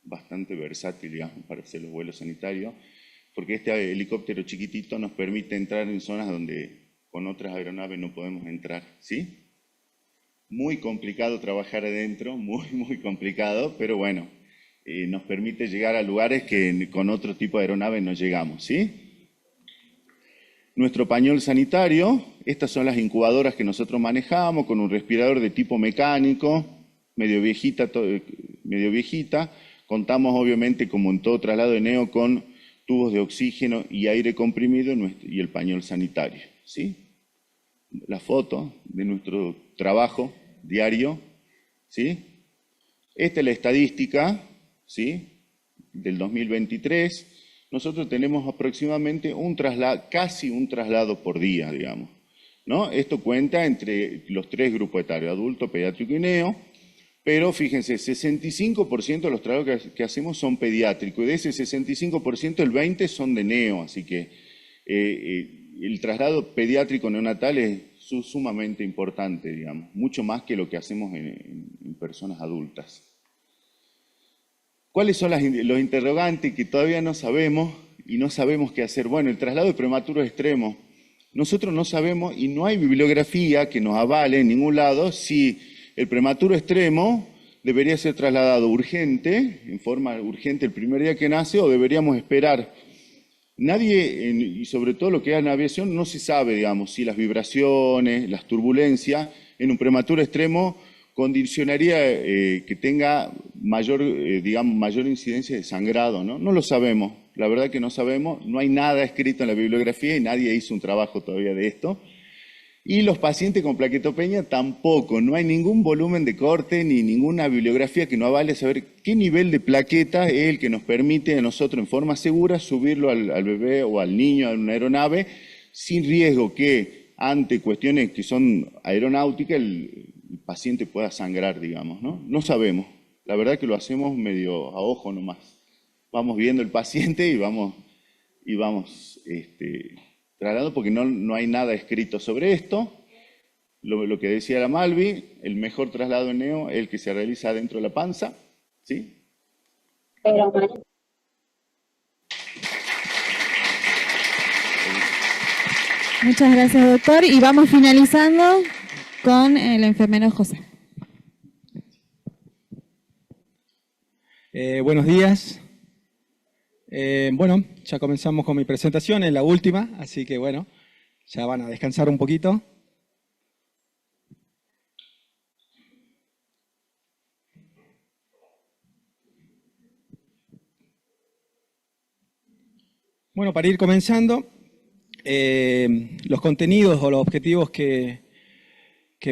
bastante versátil, digamos, para hacer los vuelos sanitarios, porque este helicóptero chiquitito nos permite entrar en zonas donde con otras aeronaves no podemos entrar, ¿sí? Muy complicado trabajar adentro, muy complicado, pero bueno, nos permite llegar a lugares que con otro tipo de aeronaves no llegamos, ¿sí? Nuestro pañol sanitario, estas son las incubadoras que nosotros manejamos, con un respirador de tipo mecánico, medio viejita. Contamos obviamente, como en todo traslado de neo, con tubos de oxígeno y aire comprimido y el pañol sanitario, ¿sí? La foto de nuestro trabajo diario, ¿sí? Esta es la estadística, ¿sí? del 2023, nosotros tenemos aproximadamente casi un traslado por día, digamos, ¿no? Esto cuenta entre los 3 grupos etarios, adulto, pediátrico y neo, pero fíjense, 65% de los traslados que hacemos son pediátricos, y de ese 65% el 20% son de neo, así que el traslado pediátrico neonatal es sumamente importante, digamos, mucho más que lo que hacemos en personas adultas. ¿Cuáles son los interrogantes que todavía no sabemos y no sabemos qué hacer? Bueno, el traslado de prematuro extremo. Nosotros no sabemos y no hay bibliografía que nos avale en ningún lado si el prematuro extremo debería ser trasladado urgente, en forma urgente el primer día que nace, o deberíamos esperar. Nadie, y sobre todo lo que es en aviación, no se sabe, digamos, si las vibraciones, las turbulencias en un prematuro extremo condicionaría que tenga mayor incidencia de sangrado, ¿no? No lo sabemos, la verdad que no sabemos, no hay nada escrito en la bibliografía y nadie hizo un trabajo todavía de esto. Y los pacientes con plaquetopenia tampoco, no hay ningún volumen de corte ni ninguna bibliografía que nos avale saber qué nivel de plaqueta es el que nos permite a nosotros en forma segura subirlo al bebé o al niño a una aeronave sin riesgo que ante cuestiones que son aeronáuticas el paciente pueda sangrar, digamos, ¿no? No sabemos, la verdad que lo hacemos medio a ojo nomás. Vamos viendo el paciente y vamos trasladando porque no hay nada escrito sobre esto. Lo que decía la Malvi, el mejor traslado en neo es el que se realiza dentro de la panza, ¿sí? Muchas gracias, doctor. Y vamos finalizando con el enfermero José. Buenos días. Bueno, ya comenzamos con mi presentación, es la última, así que bueno, ya van a descansar un poquito. Bueno, para ir comenzando, los contenidos o los objetivos que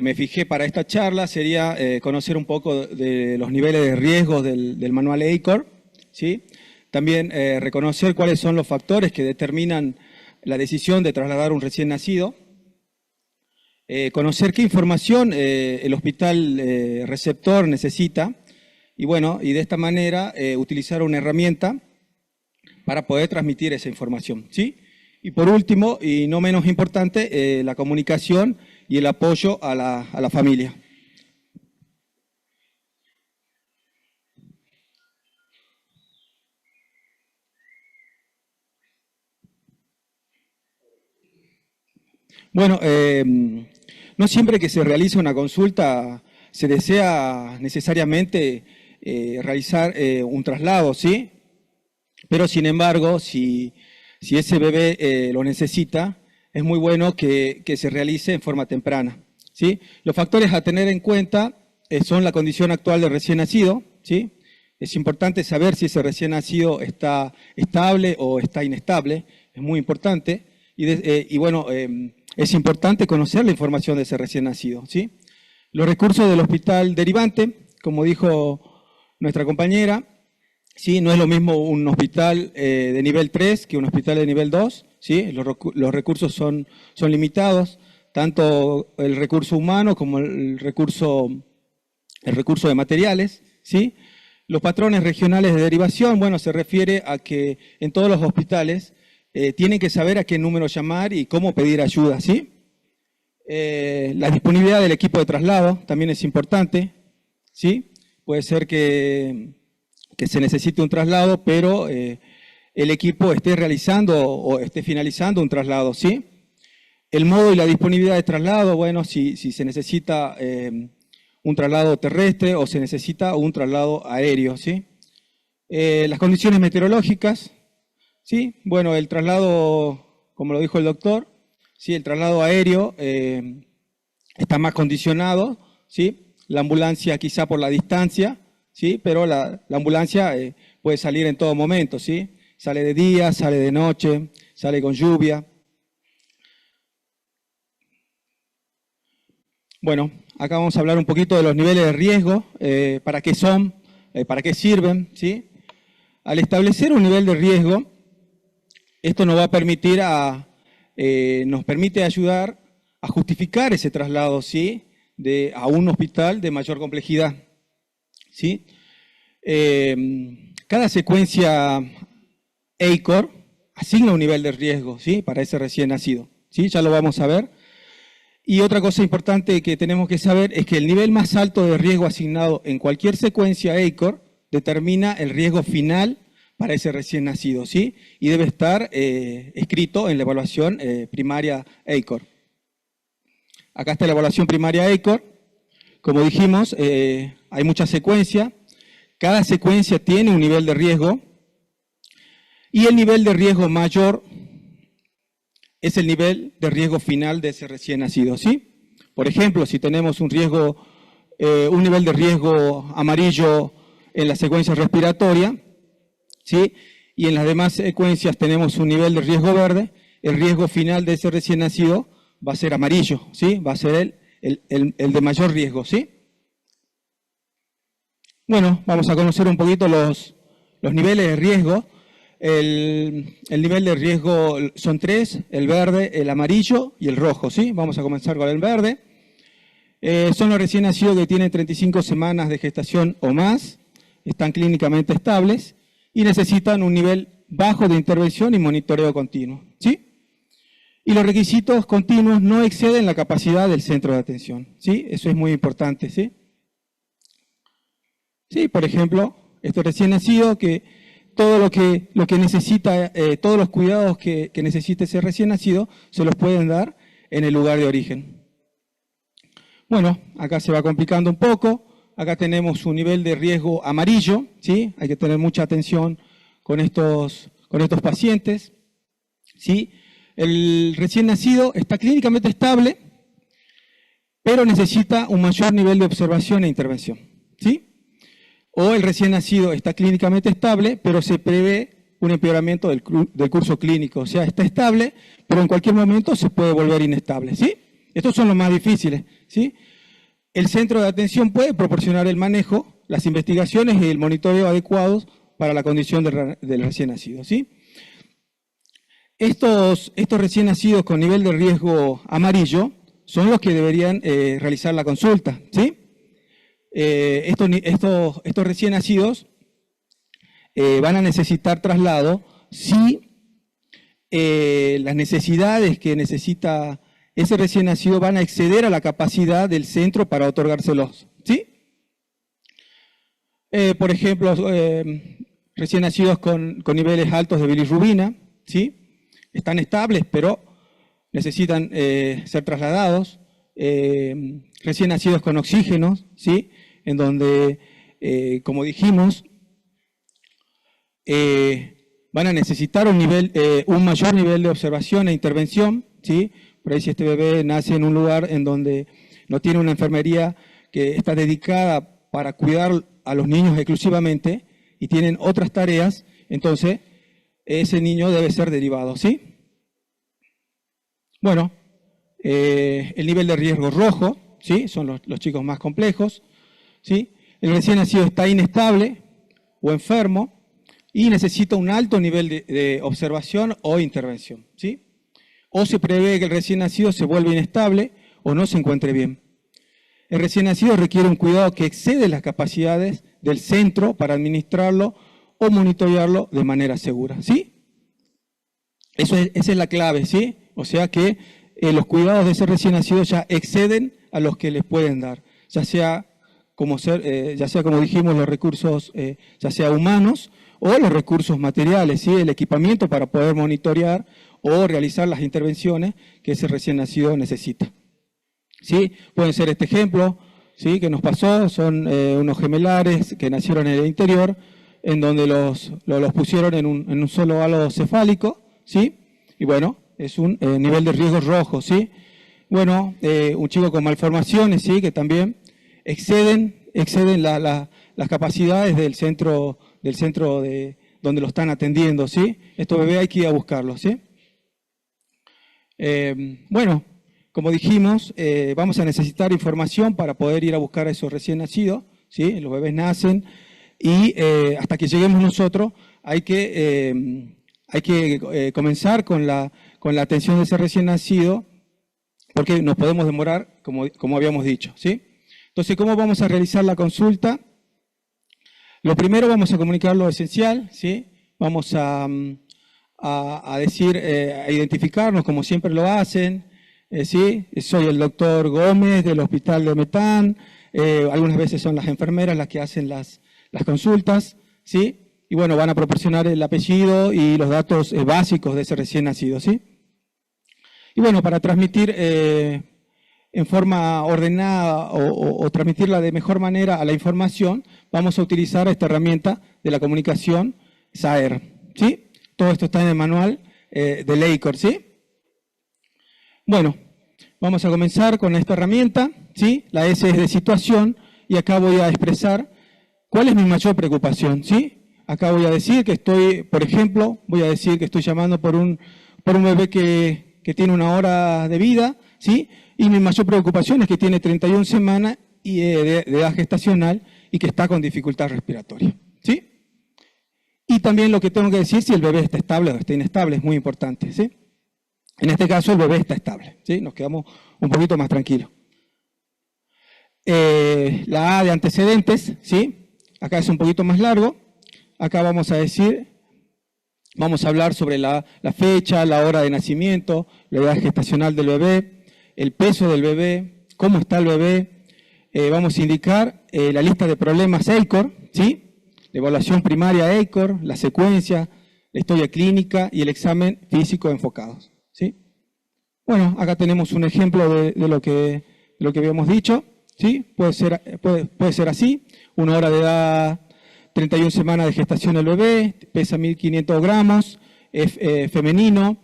me fijé para esta charla sería conocer un poco de los niveles de riesgo del manual ACOR, ¿sí? También reconocer cuáles son los factores que determinan la decisión de trasladar un recién nacido, conocer qué información el hospital receptor necesita y bueno, y de esta manera utilizar una herramienta para poder transmitir esa información, ¿sí? Y por último, y no menos importante, la comunicación y el apoyo a la familia. Bueno, no siempre que se realiza una consulta se desea necesariamente realizar un traslado, ¿sí? Pero sin embargo, si ese bebé lo necesita, es muy bueno que se realice en forma temprana, ¿sí? Los factores a tener en cuenta son la condición actual del recién nacido, ¿sí? Es importante saber si ese recién nacido está estable o está inestable, es muy importante. Y bueno, es importante conocer la información de ese recién nacido, ¿sí? Los recursos del hospital derivante, como dijo nuestra compañera, ¿sí? No es lo mismo un hospital de nivel 3 que un hospital de nivel 2, ¿sí? Los recursos son limitados, tanto el recurso humano como el recurso de materiales, ¿sí? Los patrones regionales de derivación, bueno, se refiere a que en todos los hospitales tienen que saber a qué número llamar y cómo pedir ayuda, ¿sí? La disponibilidad del equipo de traslado también es importante, ¿sí? Puede ser que se necesite un traslado, pero el equipo esté realizando o esté finalizando un traslado, ¿sí? El modo y la disponibilidad de traslado, bueno, si se necesita un traslado terrestre o se necesita un traslado aéreo, ¿sí? Las condiciones meteorológicas, ¿sí? Bueno, el traslado, como lo dijo el doctor, ¿sí? El traslado aéreo está más condicionado, ¿sí? La ambulancia quizá por la distancia, ¿sí? Pero la ambulancia puede salir en todo momento, ¿sí? Sale de día, sale de noche, sale con lluvia. Bueno, acá vamos a hablar un poquito de los niveles de riesgo, para qué son, para qué sirven, ¿sí? Al establecer un nivel de riesgo, esto nos va a permitir nos permite ayudar a justificar ese traslado, ¿sí? A un hospital de mayor complejidad, ¿sí? Cada secuencia ACOR asigna un nivel de riesgo, ¿sí? Para ese recién nacido, ¿sí? Ya lo vamos a ver. Y otra cosa importante que tenemos que saber es que el nivel más alto de riesgo asignado en cualquier secuencia ACOR determina el riesgo final para ese recién nacido, ¿sí? Y debe estar escrito en la evaluación primaria ACOR. Acá está la evaluación primaria ACOR. Como dijimos, hay muchas secuencias. Cada secuencia tiene un nivel de riesgo. Y el nivel de riesgo mayor es el nivel de riesgo final de ese recién nacido, ¿sí? Por ejemplo, si tenemos un nivel de riesgo amarillo en la secuencia respiratoria, ¿sí? Y en las demás secuencias tenemos un nivel de riesgo verde, el riesgo final de ese recién nacido va a ser amarillo, ¿sí? Va a ser el de mayor riesgo, ¿sí? Bueno, vamos a conocer un poquito los niveles de riesgo. El nivel de riesgo son 3, el verde, el amarillo y el rojo, ¿sí? Vamos a comenzar con el verde. Son los recién nacidos que tienen 35 semanas de gestación o más, están clínicamente estables y necesitan un nivel bajo de intervención y monitoreo continuo, ¿sí? Y los requisitos continuos no exceden la capacidad del centro de atención, ¿sí? Eso es muy importante, ¿sí? Sí, por ejemplo, este recién nacido que todo lo que necesita, todos los cuidados que necesite ese recién nacido, se los pueden dar en el lugar de origen. Bueno, acá se va complicando un poco. Acá tenemos un nivel de riesgo amarillo, ¿sí? Hay que tener mucha atención con estos pacientes, ¿sí? El recién nacido está clínicamente estable, pero necesita un mayor nivel de observación e intervención, ¿sí? O el recién nacido está clínicamente estable, pero se prevé un empeoramiento del curso clínico. O sea, está estable, pero en cualquier momento se puede volver inestable, ¿sí? Estos son los más difíciles, ¿sí? El centro de atención puede proporcionar el manejo, las investigaciones y el monitoreo adecuados para la condición del recién nacido, ¿sí? Estos recién nacidos con nivel de riesgo amarillo son los que deberían realizar la consulta, ¿sí? Estos recién nacidos van a necesitar traslado si las necesidades que necesita ese recién nacido van a exceder a la capacidad del centro para otorgárselos, ¿sí? Por ejemplo, recién nacidos con niveles altos de bilirrubina, ¿sí? Están estables, pero necesitan ser trasladados. Recién nacidos con oxígeno, ¿sí? En donde, como dijimos, van a necesitar un mayor nivel de observación e intervención, ¿sí? Por ahí si este bebé nace en un lugar en donde no tiene una enfermería que está dedicada para cuidar a los niños exclusivamente y tienen otras tareas, entonces ese niño debe ser derivado, ¿sí? Bueno, el nivel de riesgo rojo, ¿sí? Son los chicos más complejos, ¿sí? El recién nacido está inestable o enfermo y necesita un alto nivel de observación o intervención, ¿sí? O se prevé que el recién nacido se vuelva inestable o no se encuentre bien. El recién nacido requiere un cuidado que excede las capacidades del centro para administrarlo o monitorearlo de manera segura, ¿sí? Esa es la clave, ¿sí? O sea que los cuidados de ese recién nacido ya exceden a los que les pueden dar, ya sea como dijimos, los recursos, ya sea humanos o los recursos materiales, ¿sí? El equipamiento para poder monitorear o realizar las intervenciones que ese recién nacido necesita, ¿sí? Pueden ser este ejemplo, ¿sí? Que nos pasó, son unos gemelares que nacieron en el interior, en donde los pusieron en un solo halo cefálico, ¿sí? Y bueno, es un nivel de riesgo rojo, ¿sí? Bueno, un chico con malformaciones, ¿sí? Que también exceden las capacidades del centro de donde lo están atendiendo, ¿sí? Estos bebés hay que ir a buscarlos, ¿sí? Bueno, como dijimos, vamos a necesitar información para poder ir a buscar a esos recién nacidos, ¿sí? Los bebés nacen y hasta que lleguemos nosotros hay que comenzar con la atención de ese recién nacido, porque nos podemos demorar, como habíamos dicho, ¿sí? Entonces, ¿cómo vamos a realizar la consulta? Lo primero, vamos a comunicar lo esencial, ¿sí? Vamos a decir, a identificarnos como siempre lo hacen, ¿sí? Soy el doctor Gómez del Hospital de Metán, algunas veces son las enfermeras las que hacen las consultas, ¿sí? Y bueno, van a proporcionar el apellido y los datos básicos de ese recién nacido, ¿sí? Y bueno, para transmitir en forma ordenada o transmitirla de mejor manera a la información, vamos a utilizar esta herramienta de la comunicación SAER, ¿sí? Todo esto está en el manual de EICOR, ¿sí? Bueno, vamos a comenzar con esta herramienta, ¿sí? La S es de situación y acá voy a expresar cuál es mi mayor preocupación, ¿sí? Acá voy a decir que estoy, por ejemplo, voy a decir que estoy llamando por un bebé que tiene 1 hora de vida, ¿sí? Y mi mayor preocupación es que tiene 31 semanas y de edad gestacional y que está con dificultad respiratoria, ¿sí? Y también lo que tengo que decir si el bebé está estable o está inestable, es muy importante, ¿sí? En este caso el bebé está estable, ¿sí? Nos quedamos un poquito más tranquilos. La A de antecedentes, ¿sí? Acá es un poquito más largo. Acá vamos a decir, vamos a hablar sobre la fecha, la hora de nacimiento, la edad gestacional del bebé, el peso del bebé, cómo está el bebé. Vamos a indicar la lista de problemas EICOR, ¿sí? La evaluación primaria EICOR, la secuencia, la historia clínica y el examen físico enfocados, ¿sí? Bueno, acá tenemos un ejemplo de lo que habíamos dicho, ¿sí? Puede ser así, 1 hora de edad, 31 semanas de gestación del bebé, pesa 1.500 gramos, es femenino,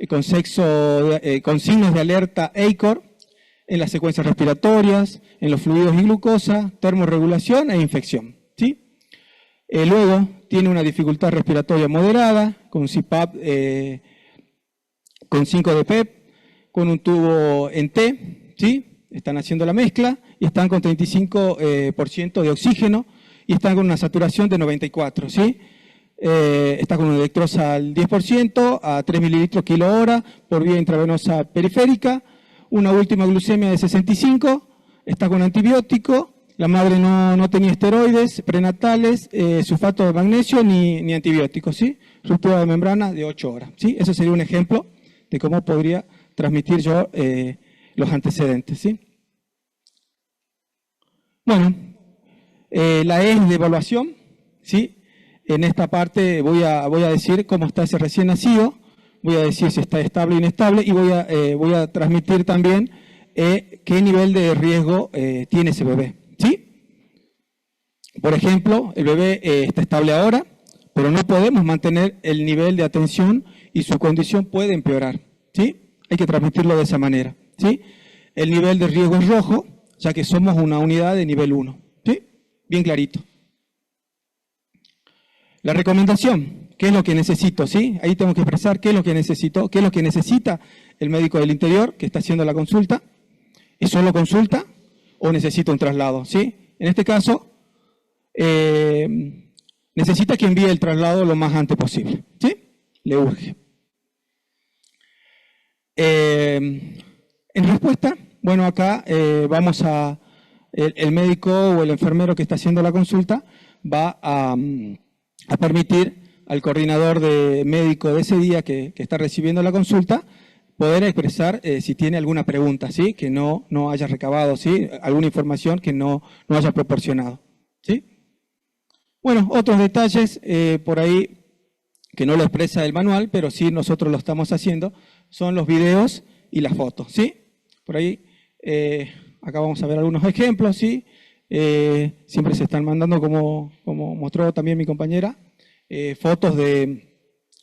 con sexo, con signos de alerta EICOR, en las secuencias respiratorias, en los fluidos y glucosa, termorregulación e infección, ¿sí? Luego tiene una dificultad respiratoria moderada, con un CPAP con 5 de PEP, con un tubo en T, ¿sí? Están haciendo la mezcla y están con 35% de oxígeno y están con una saturación de 94, ¿sí? Está con una electrosa al 10%, a 3 mililitros kilo hora por vía intravenosa periférica, una última glucemia de 65, está con antibiótico, la madre no tenía esteroides prenatales, sulfato de magnesio ni antibióticos, ¿sí? Ruptura de membrana de 8 horas, ¿sí? Eso sería un ejemplo de cómo podría transmitir yo los antecedentes, ¿sí? Bueno, la E es de evaluación, ¿sí? En esta parte voy a decir cómo está ese recién nacido, voy a decir si está estable o inestable y voy a transmitir también qué nivel de riesgo tiene ese bebé, ¿sí? Por ejemplo, el bebé está estable ahora, pero no podemos mantener el nivel de atención y su condición puede empeorar, ¿sí? Hay que transmitirlo de esa manera, ¿sí? El nivel de riesgo es rojo, ya que somos una unidad de nivel 1, ¿sí? Bien clarito. La recomendación, ¿qué es lo que necesito? ¿Sí? Ahí tengo que expresar qué es lo que necesito, qué es lo que necesita el médico del interior que está haciendo la consulta. ¿Es solo consulta o necesita un traslado? ¿Sí? En este caso, necesita que envíe el traslado lo más antes posible, ¿sí? Le urge. En respuesta, bueno, acá vamos a, el médico o el enfermero que está haciendo la consulta va a permitir al coordinador de médico de ese día que está recibiendo la consulta poder expresar si tiene alguna pregunta, ¿sí? Que no haya recabado, ¿sí? Alguna información que no haya proporcionado, ¿sí? Bueno, otros detalles por ahí que no lo expresa el manual, pero sí nosotros lo estamos haciendo, son los videos y las fotos, ¿sí? Por ahí, acá vamos a ver algunos ejemplos, ¿sí? Siempre se están mandando, como mostró también mi compañera, fotos de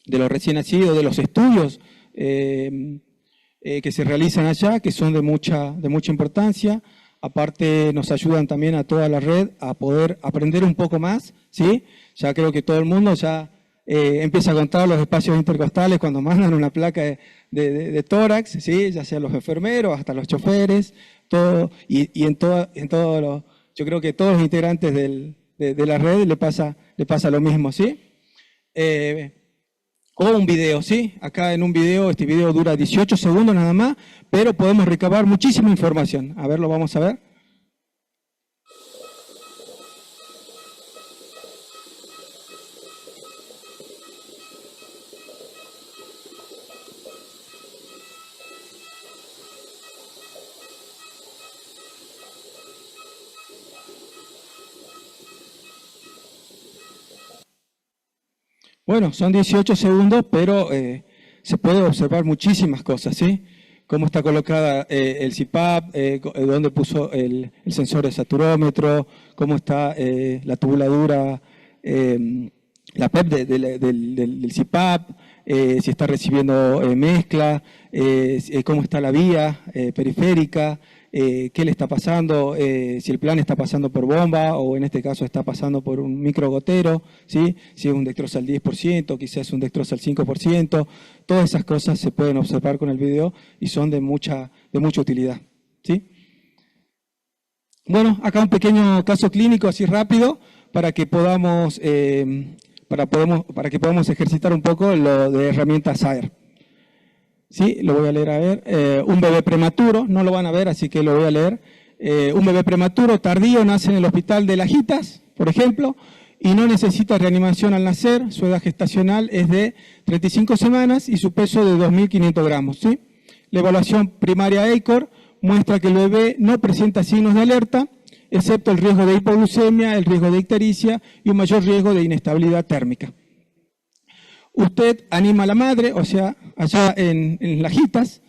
los recién nacidos, de los estudios que se realizan allá, que son de mucha importancia. Aparte nos ayudan también a toda la red a poder aprender un poco más, ¿sí? Ya creo que todo el mundo ya empieza a contar los espacios intercostales cuando mandan una placa de tórax, ¿sí? Ya sea los enfermeros, hasta los choferes, todo, y en todo yo creo que todos los integrantes de la red le pasa lo mismo, ¿sí? O un video, ¿sí? Acá en un video, este video dura 18 segundos nada más, pero podemos recabar muchísima información. A ver, lo vamos a ver. Bueno, son 18 segundos, pero se puede observar muchísimas cosas, ¿sí? Cómo está colocada el CPAP, dónde puso el sensor de saturómetro, cómo está la tubuladura, la PEP del CPAP, si está recibiendo mezcla, cómo está la vía periférica, qué le está pasando, si el plan está pasando por bomba o en este caso está pasando por un microgotero, ¿sí? Si es un dextrosa al 10%, quizás un dextrosa al 5%, todas esas cosas se pueden observar con el video y son de mucha utilidad, ¿sí? Bueno, acá un pequeño caso clínico así rápido para que podamos, ejercitar un poco lo de herramientas SAER. Sí, lo voy a leer, a ver. Un bebé prematuro, no lo van a ver, así que lo voy a leer. Un bebé prematuro tardío nace en el hospital de Lajitas, por ejemplo, y no necesita reanimación al nacer. Su edad gestacional es de 35 semanas y su peso de 2.500 gramos. ¿Sí? La evaluación primaria EICOR muestra que el bebé no presenta signos de alerta, excepto el riesgo de hipoglucemia, el riesgo de ictericia y un mayor riesgo de inestabilidad térmica. Usted anima a la madre, o sea, allá en Lajitas,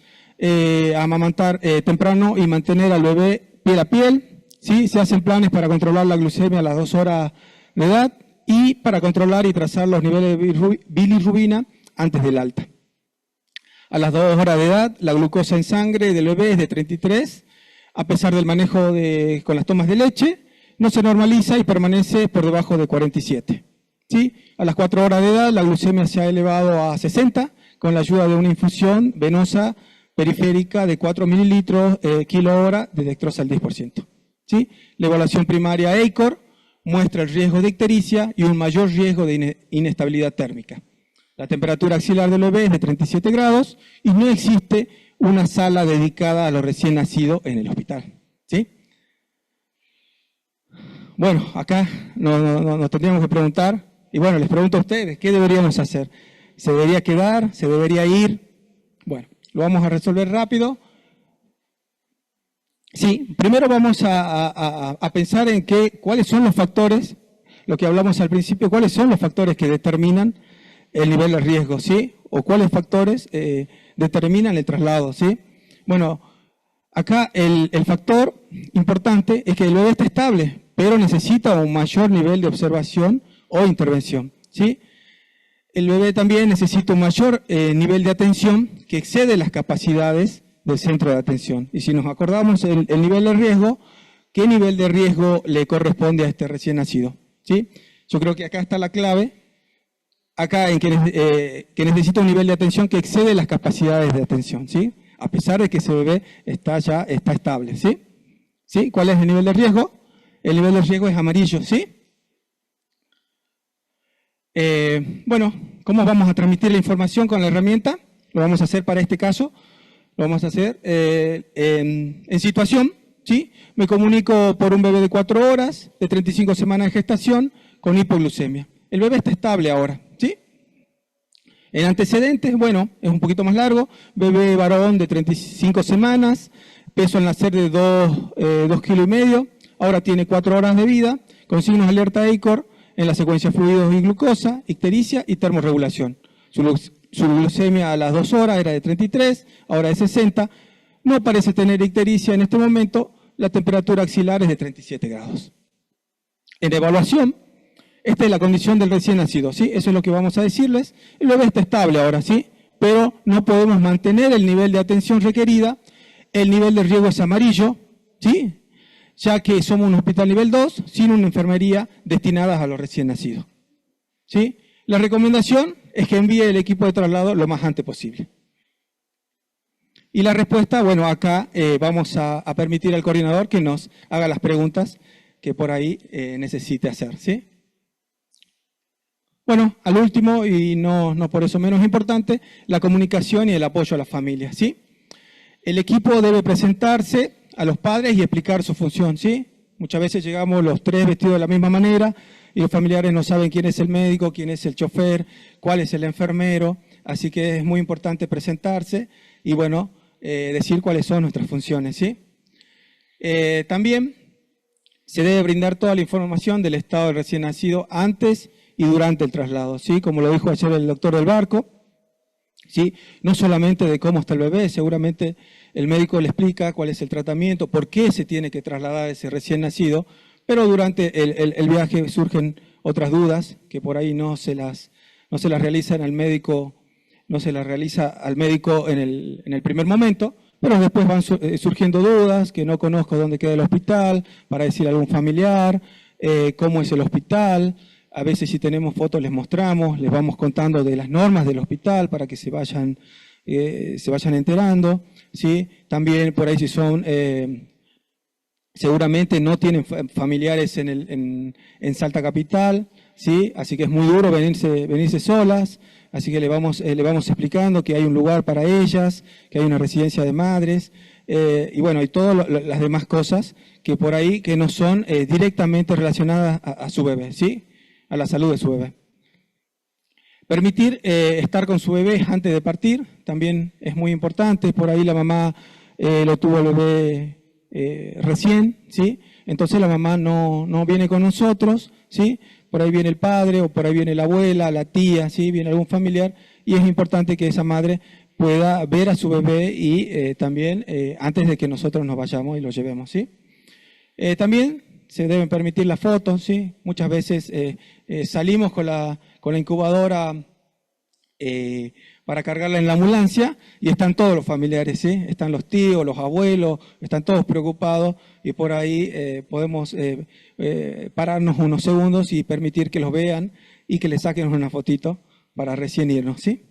a amamantar temprano y mantener al bebé piel a piel. ¿Sí? Se hacen planes para controlar la glucemia a las 2 horas de edad y para controlar y trazar los niveles de bilirrubina antes del alta. A las 2 horas de edad, la glucosa en sangre del bebé es de 33, a pesar del manejo con las tomas de leche, no se normaliza y permanece por debajo de 47. ¿Sí? A las 4 horas de edad, la glucemia se ha elevado a 60 con la ayuda de una infusión venosa periférica de 4 mililitros kilo hora de dextrosa al 10%. ¿Sí? La evaluación primaria EICOR muestra el riesgo de ictericia y un mayor riesgo de inestabilidad térmica. La temperatura axilar del bebé es de 37 grados y no existe una sala dedicada a los recién nacidos en el hospital. ¿Sí? Bueno, acá nos tendríamos que preguntar, y bueno, les pregunto a ustedes, ¿qué deberíamos hacer? ¿Se debería quedar? ¿Se debería ir? Bueno, lo vamos a resolver rápido. Sí, primero vamos a pensar en cuáles son los factores, lo que hablamos al principio, cuáles son los factores que determinan el nivel de riesgo, ¿sí? O cuáles factores determinan el traslado, ¿sí? Bueno, acá el factor importante es que el bebé está estable, pero necesita un mayor nivel de observación o intervención, ¿sí? El bebé también necesita un mayor nivel de atención que excede las capacidades del centro de atención. Y si nos acordamos el nivel de riesgo, ¿qué nivel de riesgo le corresponde a este recién nacido? ¿Sí? Yo creo que acá está la clave, acá en que necesita un nivel de atención que excede las capacidades de atención, ¿sí? A pesar de que ese bebé está estable, ¿sí? ¿Sí? ¿Cuál es el nivel de riesgo? El nivel de riesgo es amarillo, ¿sí? Bueno, ¿cómo vamos a transmitir la información con la herramienta? Lo vamos a hacer para este caso. Lo vamos a hacer en situación, ¿sí? Me comunico por un bebé de 4 horas, de 35 semanas de gestación, con hipoglucemia. El bebé está estable ahora, ¿sí? En antecedentes, bueno, es un poquito más largo. Bebé varón de 35 semanas, peso al nacer de 2,5 kilos. Ahora tiene 4 horas de vida, con signos de alerta EICOR en la secuencia fluidos y glucosa, ictericia y termorregulación. Su glucemia a las 2 horas era de 33, ahora de 60. No parece tener ictericia en este momento, la temperatura axilar es de 37 grados. En evaluación, esta es la condición del recién nacido, ¿sí? Eso es lo que vamos a decirles. El bebé está estable ahora, ¿sí? Pero no podemos mantener el nivel de atención requerida, el nivel de riesgo es amarillo, ¿sí? Ya que somos un hospital nivel 2 sin una enfermería destinada a los recién nacidos. ¿Sí? La recomendación es que envíe el equipo de traslado lo más antes posible. Y la respuesta, bueno, acá vamos a permitir al coordinador que nos haga las preguntas que por ahí necesite hacer, ¿sí? Bueno, al último, y no por eso menos importante, la comunicación y el apoyo a las familias, ¿sí? El equipo debe presentarse a los padres y explicar su función, ¿sí? Muchas veces llegamos los tres vestidos de la misma manera y los familiares no saben quién es el médico, quién es el chofer, cuál es el enfermero, así que es muy importante presentarse y, bueno, decir cuáles son nuestras funciones, ¿sí? También se debe brindar toda la información del estado del recién nacido antes y durante el traslado, ¿sí? Como lo dijo ayer el doctor del barco, ¿sí? No solamente de cómo está el bebé, seguramente el médico le explica cuál es el tratamiento, por qué se tiene que trasladar ese recién nacido, pero durante el viaje surgen otras dudas que por ahí no se las realizan al médico, no se las realiza al médico en el primer momento, pero después van surgiendo dudas, que no conozco dónde queda el hospital, para decir a algún familiar, cómo es el hospital. A veces si tenemos fotos les mostramos, les vamos contando de las normas del hospital para que se vayan enterando, ¿sí? También por ahí si son, seguramente no tienen familiares en Salta Capital, ¿sí? Así que es muy duro venirse solas, así que le vamos explicando que hay un lugar para ellas, que hay una residencia de madres, y bueno, y todas las demás cosas que por ahí que no son directamente relacionadas a su bebé, ¿sí? A la salud de su bebé. Permitir estar con su bebé antes de partir también es muy importante. Por ahí la mamá lo tuvo el bebé recién, ¿sí? Entonces la mamá no viene con nosotros, ¿sí? Por ahí viene el padre o por ahí viene la abuela, la tía, ¿sí? Viene algún familiar y es importante que esa madre pueda ver a su bebé y también antes de que nosotros nos vayamos y lo llevemos, ¿sí? También se deben permitir las fotos, ¿sí? Muchas veces salimos con la incubadora para cargarla en la ambulancia y están todos los familiares, ¿sí? Están los tíos, los abuelos, están todos preocupados y por ahí podemos pararnos unos segundos y permitir que los vean y que les saquen una fotito para recién irnos, ¿sí?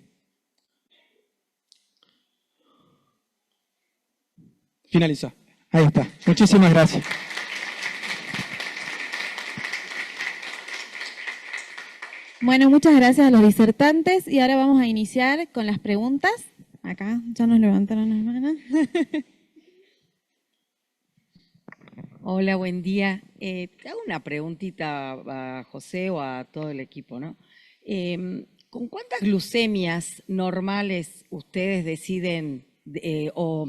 Finalizó. Ahí está. Muchísimas gracias. Bueno, muchas gracias a los disertantes y ahora vamos a iniciar con las preguntas. Acá ya nos levantaron las manos. Hola, buen día. Te hago una preguntita a José o a todo el equipo, ¿no? ¿Con cuántas glucemias normales ustedes deciden, o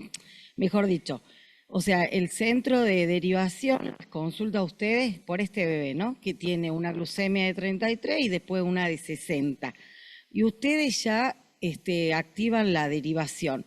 mejor dicho, o sea, el centro de derivación consulta a ustedes por este bebé, ¿no? Que tiene una glucemia de 33 y después una de 60. Y ustedes ya activan la derivación.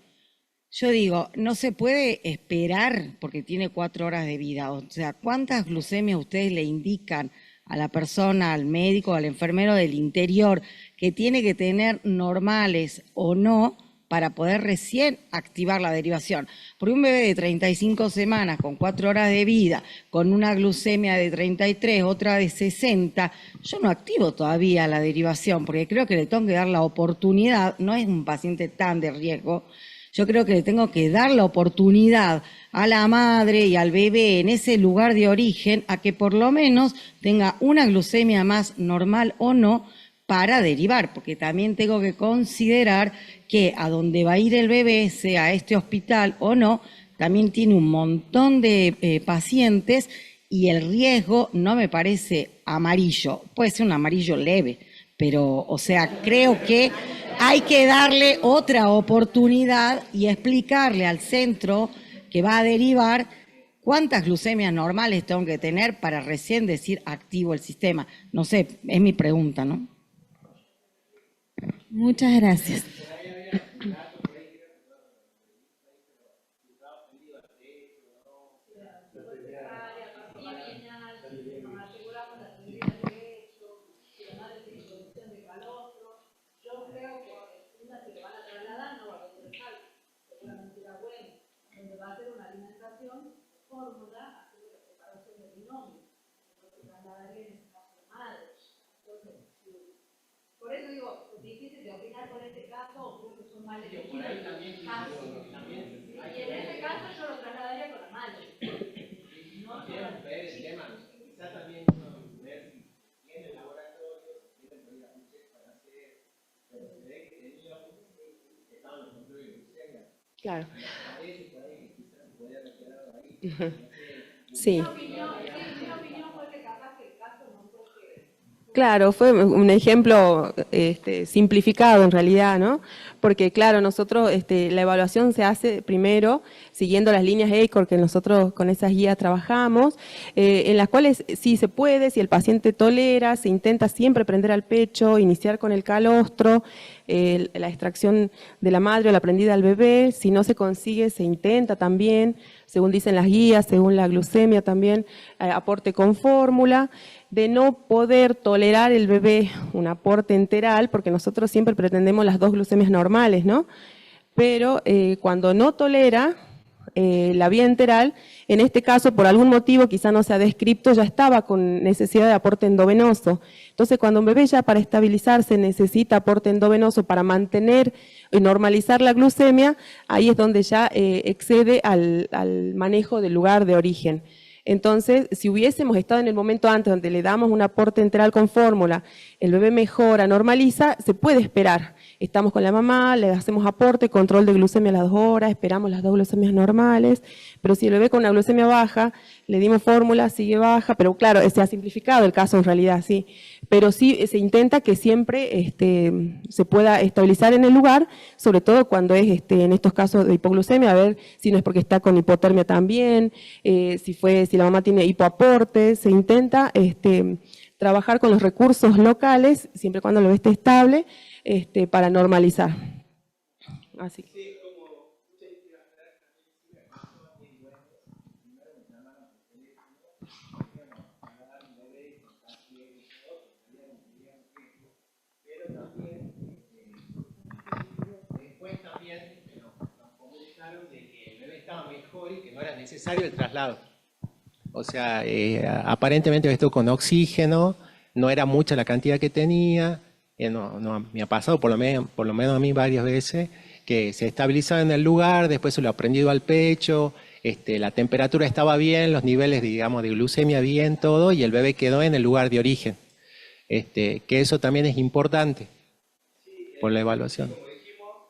Yo digo, no se puede esperar porque tiene 4 horas de vida. O sea, ¿cuántas glucemias ustedes le indican a la persona, al médico, al enfermero del interior que tiene que tener normales o no para poder recién activar la derivación? Porque un bebé de 35 semanas con 4 horas de vida, con una glucemia de 33, otra de 60, yo no activo todavía la derivación porque creo que le tengo que dar la oportunidad, no es un paciente tan de riesgo, yo creo que le tengo que dar la oportunidad a la madre y al bebé en ese lugar de origen a que por lo menos tenga una glucemia más normal o no para derivar, porque también tengo que considerar que a donde va a ir el bebé, sea a este hospital o no, también tiene un montón de pacientes y el riesgo no me parece amarillo, puede ser un amarillo leve, pero, o sea, creo que hay que darle otra oportunidad y explicarle al centro que va a derivar cuántas glucemias normales tengo que tener para recién decir activo el sistema. No sé, es mi pregunta, ¿no? Muchas gracias. Por eso digo, es difícil de opinar con este caso, creo que son mal elegidos casos. Y en este caso yo lo trasladaría con la madre. No solo Claro. Sí. Claro, fue un ejemplo simplificado en realidad, ¿no? Porque claro, nosotros la evaluación se hace primero siguiendo las líneas ACOR que nosotros con esas guías trabajamos, en las cuales sí se puede, si el paciente tolera, se intenta siempre prender al pecho, iniciar con el calostro, la extracción de la madre o la prendida al bebé, si no se consigue se intenta también, según dicen las guías, según la glucemia también, aporte con fórmula. De no poder tolerar el bebé un aporte enteral, porque nosotros siempre pretendemos las 2 glucemias normales, ¿no? Pero cuando no tolera la vía enteral, en este caso, por algún motivo, quizá no sea descripto, ya estaba con necesidad de aporte endovenoso. Entonces, cuando un bebé ya para estabilizarse necesita aporte endovenoso para mantener y normalizar la glucemia, ahí es donde ya excede al manejo del lugar de origen. Entonces, si hubiésemos estado en el momento antes donde le damos un aporte enteral con fórmula, el bebé mejora, normaliza, se puede esperar. Estamos con la mamá, le hacemos aporte, control de glucemia a las 2 horas, esperamos las 2 glucemias normales, pero si el bebé con una glucemia baja, le dimos fórmula, sigue baja, pero claro, se ha simplificado el caso en realidad, sí. Pero sí se intenta que siempre se pueda estabilizar en el lugar, sobre todo cuando es en estos casos de hipoglucemia, a ver si no es porque está con hipotermia también, si la mamá tiene hipoaporte, se intenta trabajar con los recursos locales, siempre cuando el bebé esté estable, para normalizar. Así. Después también nos comunicaron de que el bebé estaba mejor y que no era necesario el traslado. O sea, aparentemente esto con oxígeno, no era mucha la cantidad que tenía, no, me ha pasado por lo menos a mí varias veces, que se estabilizaba en el lugar, después se lo ha prendido al pecho, la temperatura estaba bien, los niveles, digamos, de glucemia bien, todo, y el bebé quedó en el lugar de origen. Que eso también es importante por la evaluación. Como dijimos,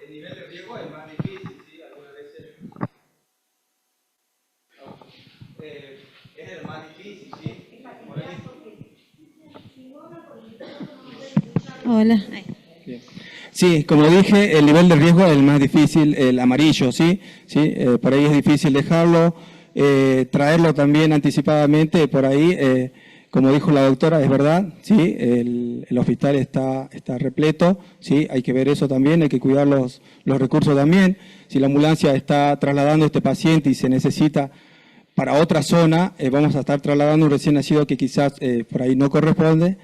el nivel de riesgo es más difícil, ¿sí? Algunas veces es el más difícil, ¿sí? Hola. Sí, como dije, el nivel de riesgo es el más difícil, el amarillo, ¿sí? ¿Sí? Por ahí es difícil dejarlo, traerlo también anticipadamente, por ahí, como dijo la doctora, es verdad, ¿sí? El hospital está repleto, ¿sí? Hay que ver eso también, hay que cuidar los recursos también. Si la ambulancia está trasladando a este paciente y se necesita para otra zona, vamos a estar trasladando un recién nacido que quizás por ahí no corresponde,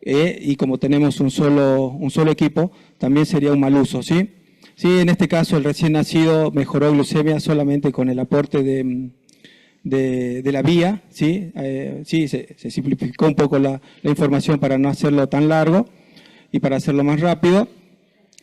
y como tenemos un solo equipo, también sería un mal uso, ¿sí? Sí, en este caso el recién nacido mejoró glucemia solamente con el aporte de la vía, ¿sí? Sí, se simplificó un poco la información para no hacerlo tan largo y para hacerlo más rápido,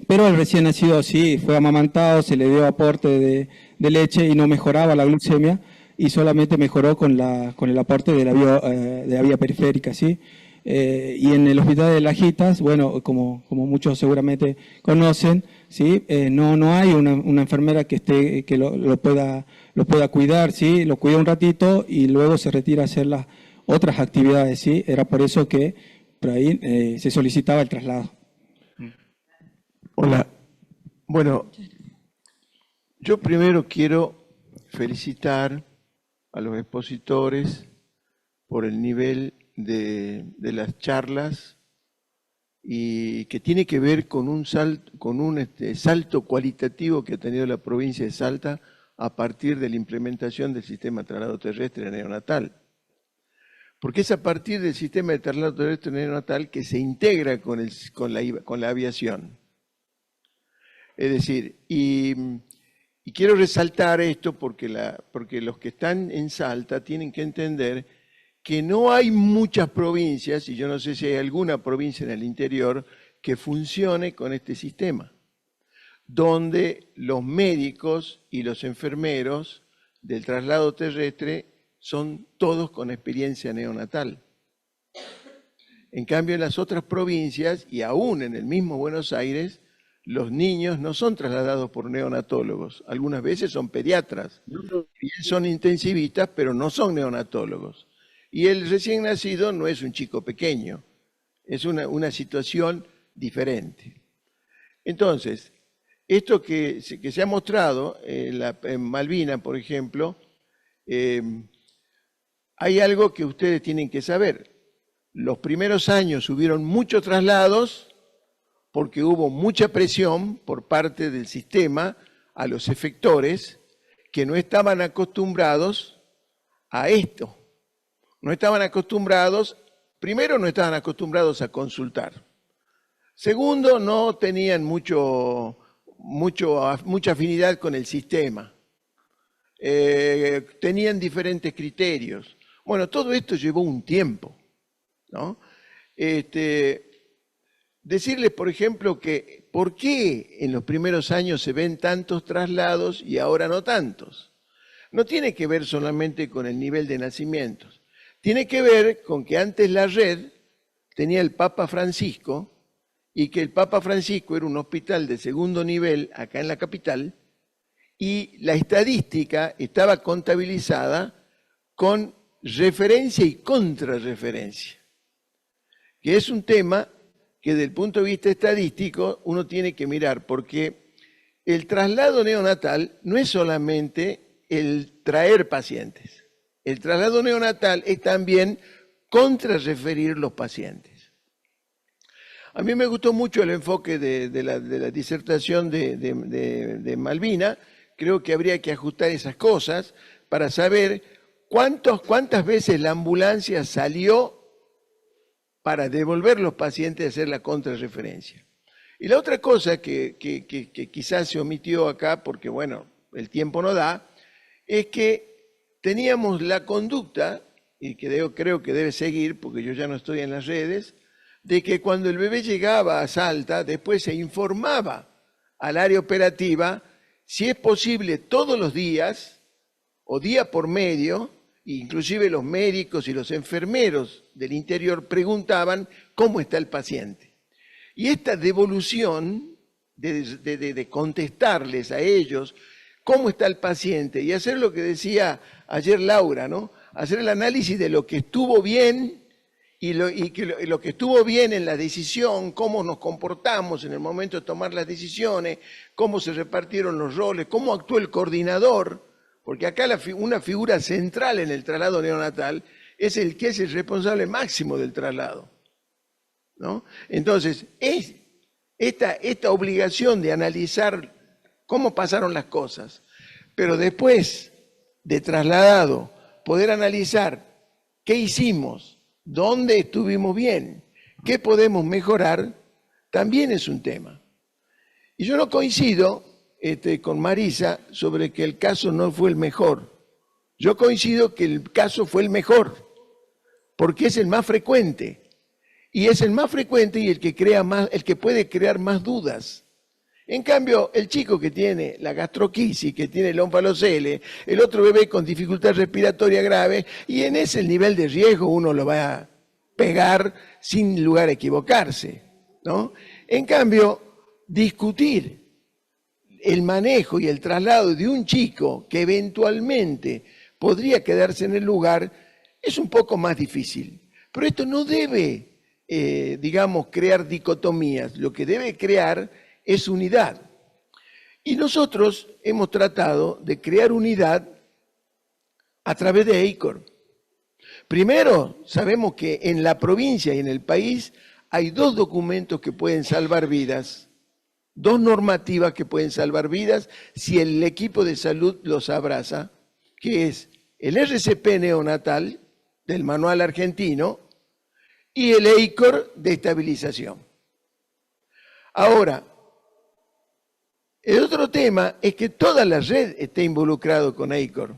pero el recién nacido sí fue amamantado, se le dio aporte de leche y no mejoraba la glucemia y solamente mejoró con el aporte de la vía periférica, ¿sí? Y en el hospital de Lajitas, bueno, como muchos seguramente conocen, ¿sí? No hay una enfermera que lo pueda cuidar, ¿sí? Lo cuida un ratito y luego se retira a hacer las otras actividades, ¿sí? Era por eso que por ahí se solicitaba el traslado. Hola. Bueno, yo primero quiero felicitar a los expositores por el nivel de las charlas y que tiene que ver con un salto cualitativo que ha tenido la provincia de Salta a partir de la implementación del sistema de traslado terrestre neonatal. Porque es a partir del sistema de traslado terrestre neonatal que se integra con la aviación. Es decir, y quiero resaltar esto porque los que están en Salta tienen que entender que no hay muchas provincias, y yo no sé si hay alguna provincia en el interior, que funcione con este sistema, donde los médicos y los enfermeros del traslado terrestre son todos con experiencia neonatal. En cambio, en las otras provincias, y aún en el mismo Buenos Aires, los niños no son trasladados por neonatólogos, algunas veces son pediatras, y son intensivistas, pero no son neonatólogos. Y el recién nacido no es un chico pequeño, es una situación diferente. Entonces, esto que se ha mostrado en Malvinas, por ejemplo, hay algo que ustedes tienen que saber. Los primeros años hubieron muchos traslados porque hubo mucha presión por parte del sistema a los efectores que no estaban acostumbrados a esto. No estaban acostumbrados, primero no estaban acostumbrados a consultar. Segundo, no tenían mucha afinidad con el sistema. Tenían diferentes criterios. Bueno, todo esto llevó un tiempo, ¿no? Decirles, por ejemplo, que ¿por qué en los primeros años se ven tantos traslados y ahora no tantos? No tiene que ver solamente con el nivel de nacimientos. Tiene que ver con que antes la red tenía el Papa Francisco y que el Papa Francisco era un hospital de segundo nivel acá en la capital y la estadística estaba contabilizada con referencia y contrarreferencia, que es un tema que desde el punto de vista estadístico uno tiene que mirar, porque el traslado neonatal no es solamente el traer pacientes. El traslado neonatal es también contrarreferir los pacientes. A mí me gustó mucho el enfoque de la disertación de Malvina. Creo que habría que ajustar esas cosas para saber cuántas veces la ambulancia salió para devolver los pacientes a hacer la contrarreferencia. Y la otra cosa que quizás se omitió acá, porque bueno, el tiempo no da, es que teníamos la conducta, y que creo que debe seguir, porque yo ya no estoy en las redes, de que cuando el bebé llegaba a Salta, después se informaba al área operativa si es posible todos los días o día por medio. Inclusive los médicos y los enfermeros del interior preguntaban cómo está el paciente. Y esta devolución de contestarles a ellos cómo está el paciente y hacer lo que decía ayer Laura, ¿no? Hacer el análisis de lo que estuvo bien y lo que estuvo bien en la decisión, cómo nos comportamos en el momento de tomar las decisiones, cómo se repartieron los roles, cómo actuó el coordinador. Porque acá una figura central en el traslado neonatal es el que es el responsable máximo del traslado, ¿no? Entonces, esta obligación de analizar cómo pasaron las cosas, pero después de trasladado, poder analizar qué hicimos, dónde estuvimos bien, qué podemos mejorar, también es un tema. Y yo no coincido con Marisa sobre que el caso no fue el mejor. Yo coincido que el caso fue el mejor, porque es el más frecuente. Y es el más frecuente y el que puede crear más dudas. En cambio, el chico que tiene la gastroquisis, que tiene el onfalocele, el otro bebé con dificultad respiratoria grave, y en ese nivel de riesgo uno lo va a pegar sin lugar a equivocarse, ¿no? En cambio, discutir el manejo y el traslado de un chico que eventualmente podría quedarse en el lugar es un poco más difícil. Pero esto no debe, digamos, crear dicotomías. Lo que debe crear es unidad. Y nosotros hemos tratado de crear unidad a través de EICOR. Primero, sabemos que en la provincia y en el país hay 2 documentos que pueden salvar vidas. 2 normativas que pueden salvar vidas si el equipo de salud los abraza, que es el RCP neonatal del manual argentino y el EICOR de estabilización. Ahora, el otro tema es que toda la red esté involucrada con EICOR,